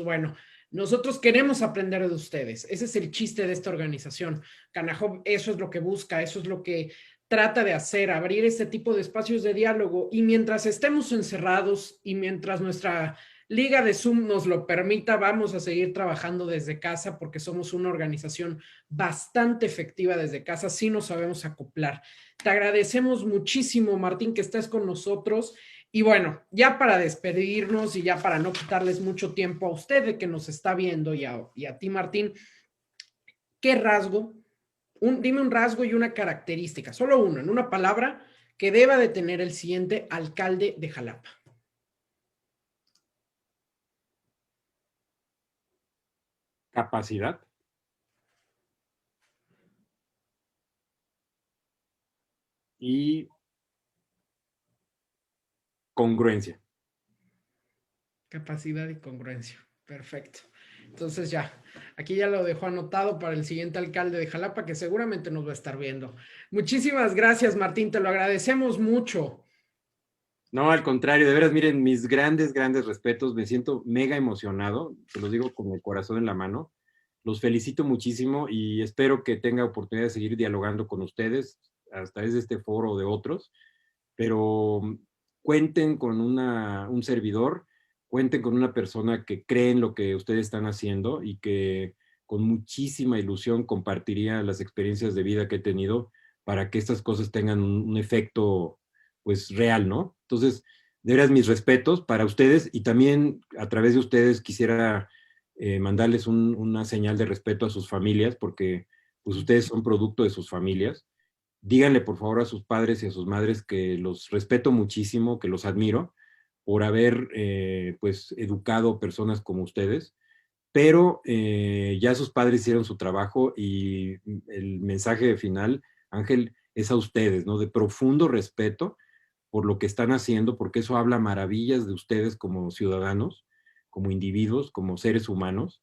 Bueno, nosotros queremos aprender de ustedes. Ese es el chiste de esta organización. Canajob, eso es lo que busca, eso es lo que trata de hacer, abrir este tipo de espacios de diálogo. Y mientras estemos encerrados y mientras nuestra liga de Zoom nos lo permita, vamos a seguir trabajando desde casa porque somos una organización bastante efectiva desde casa, sí nos sabemos acoplar. Te agradecemos muchísimo, Martín, que estés con nosotros. Y bueno, ya para despedirnos y ya para no quitarles mucho tiempo a usted de que nos está viendo y a ti, Martín, ¿qué rasgo? Dime un rasgo y una característica, solo uno, en una palabra, que deba de tener el siguiente alcalde de Jalapa. Capacidad. Y congruencia. Capacidad y congruencia. Perfecto. Entonces ya, aquí ya lo dejo anotado para el siguiente alcalde de Jalapa, que seguramente nos va a estar viendo. Muchísimas gracias, Martín, te lo agradecemos mucho. No, al contrario, de veras, miren, mis grandes respetos, me siento mega emocionado, te lo digo con el corazón en la mano. Los felicito muchísimo y espero que tenga oportunidad de seguir dialogando con ustedes, hasta desde este foro o de otros, pero cuenten con un servidor, cuenten con una persona que cree en lo que ustedes están haciendo y que con muchísima ilusión compartiría las experiencias de vida que he tenido para que estas cosas tengan un efecto, pues, real, ¿no? Entonces, de veras, mis respetos para ustedes y también a través de ustedes quisiera mandarles una señal de respeto a sus familias, porque pues ustedes son producto de sus familias. Díganle por favor a sus padres y a sus madres que los respeto muchísimo, que los admiro por haber pues educado personas como ustedes, pero ya sus padres hicieron su trabajo y el mensaje final, Ángel, es a ustedes, ¿no? De profundo respeto por lo que están haciendo, porque eso habla maravillas de ustedes como ciudadanos, como individuos, como seres humanos,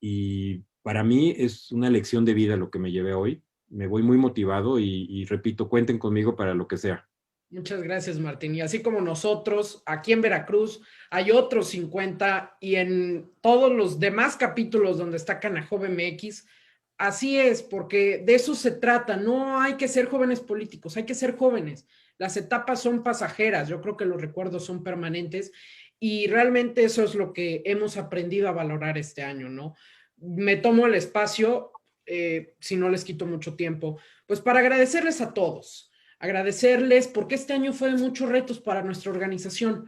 y para mí es una lección de vida lo que me llevé hoy. Me voy muy motivado y repito, cuenten conmigo para lo que sea. Muchas gracias, Martín. Y así como nosotros, aquí en Veracruz hay otros 50 y en todos los demás capítulos donde está Canajob MX, así es, porque de eso se trata. No hay que ser jóvenes políticos, hay que ser jóvenes. Las etapas son pasajeras, yo creo que los recuerdos son permanentes y realmente eso es lo que hemos aprendido a valorar este año, ¿no? Me tomo el espacio, si no les quito mucho tiempo, pues para agradecerles a todos. Agradecerles porque este año fue de muchos retos para nuestra organización.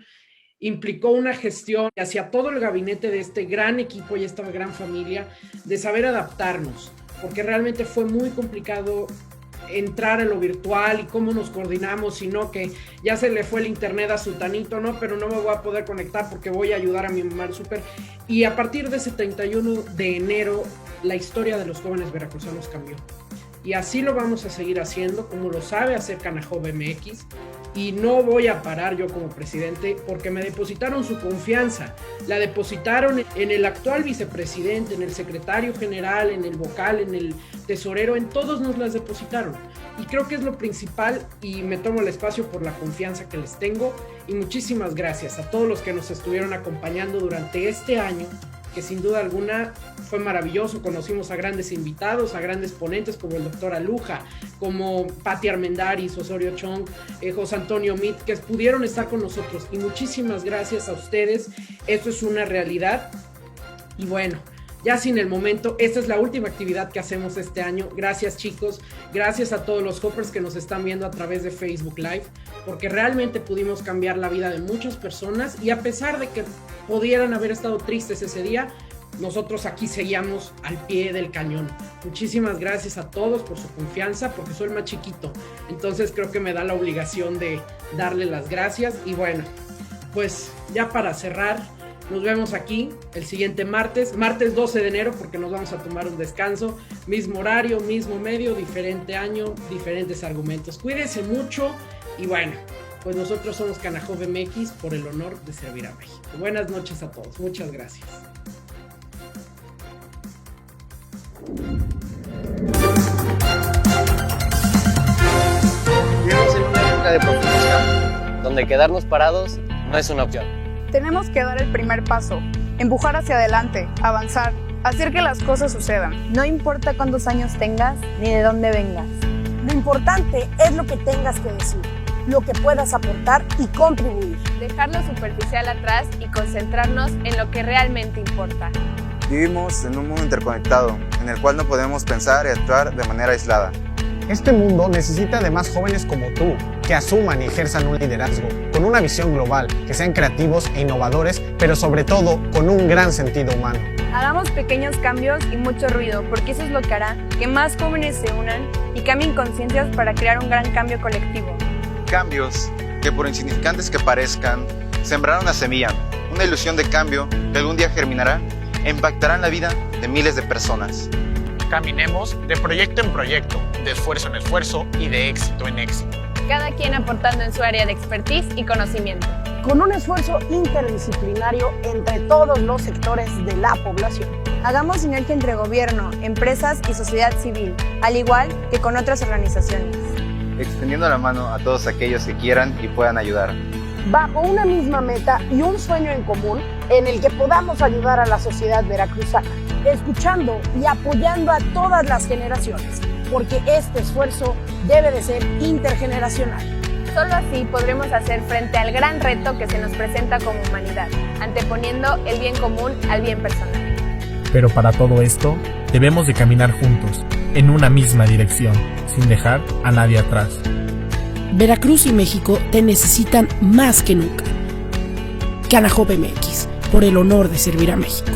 Implicó una gestión hacia todo el gabinete de este gran equipo y esta gran familia de saber adaptarnos, porque realmente fue muy complicado entrar a lo virtual y cómo nos coordinamos, sino que ya se le fue el internet a Sultanito, ¿no? Pero no me voy a poder conectar porque voy a ayudar a mi mamá al súper. Y a partir de ese 31 de enero, la historia de los jóvenes veracruzanos cambió. Y así lo vamos a seguir haciendo, como lo sabe hacer Canajob MX. Y no voy a parar yo como presidente porque me depositaron su confianza. La depositaron en el actual vicepresidente, en el secretario general, en el vocal, en el tesorero, en todos nos las depositaron. Y creo que es lo principal y me tomo el espacio por la confianza que les tengo. Y muchísimas gracias a todos los que nos estuvieron acompañando durante este año, que sin duda alguna fue maravilloso. Conocimos a grandes invitados, a grandes ponentes como el doctor Aluja, como Pati Armendáriz, Osorio Chong, José Antonio Mit, que pudieron estar con nosotros. Y muchísimas gracias a ustedes. Esto es una realidad. Y bueno, ya sin el momento, esta es la última actividad que hacemos este año. Gracias, chicos. Gracias a todos los hoppers que nos están viendo a través de Facebook Live, porque realmente pudimos cambiar la vida de muchas personas y a pesar de que pudieran haber estado tristes ese día, nosotros aquí seguíamos al pie del cañón. Muchísimas gracias a todos por su confianza, porque soy el más chiquito. Entonces creo que me da la obligación de darle las gracias. Y bueno, pues ya para cerrar, nos vemos aquí el siguiente martes 12 de enero, porque nos vamos a tomar un descanso. Mismo horario, mismo medio, diferente año, diferentes argumentos. Cuídense mucho y bueno, pues nosotros somos Canajob MX por el honor de servir a México. Buenas noches a todos. Muchas gracias. Vivimos en una época de profundos cambios, donde quedarnos parados no es una opción. Tenemos que dar el primer paso, empujar hacia adelante, avanzar, hacer que las cosas sucedan. No importa cuántos años tengas ni de dónde vengas. Lo importante es lo que tengas que decir, lo que puedas aportar y contribuir. Dejar lo superficial atrás y concentrarnos en lo que realmente importa. Vivimos en un mundo interconectado, en el cual no podemos pensar y actuar de manera aislada. Este mundo necesita de más jóvenes como tú, que asuman y ejerzan un liderazgo, con una visión global, que sean creativos e innovadores, pero sobre todo con un gran sentido humano. Hagamos pequeños cambios y mucho ruido, porque eso es lo que hará que más jóvenes se unan y cambien conciencias para crear un gran cambio colectivo. Cambios que, por insignificantes que parezcan, sembrarán una semilla, una ilusión de cambio que algún día germinará e impactará en la vida de miles de personas. Caminemos de proyecto en proyecto, de esfuerzo en esfuerzo y de éxito en éxito. Cada quien aportando en su área de expertise y conocimiento. Con un esfuerzo interdisciplinario entre todos los sectores de la población. Hagamos sinergia entre gobierno, empresas y sociedad civil, al igual que con otras organizaciones. Extendiendo la mano a todos aquellos que quieran y puedan ayudar. Bajo una misma meta y un sueño en común en el que podamos ayudar a la sociedad veracruzana, escuchando y apoyando a todas las generaciones, porque este esfuerzo debe de ser intergeneracional. Solo así podremos hacer frente al gran reto que se nos presenta como humanidad, anteponiendo el bien común al bien personal. Pero para todo esto, debemos de caminar juntos, en una misma dirección, sin dejar a nadie atrás. Veracruz y México te necesitan más que nunca. Canajope MX, por el honor de servir a México.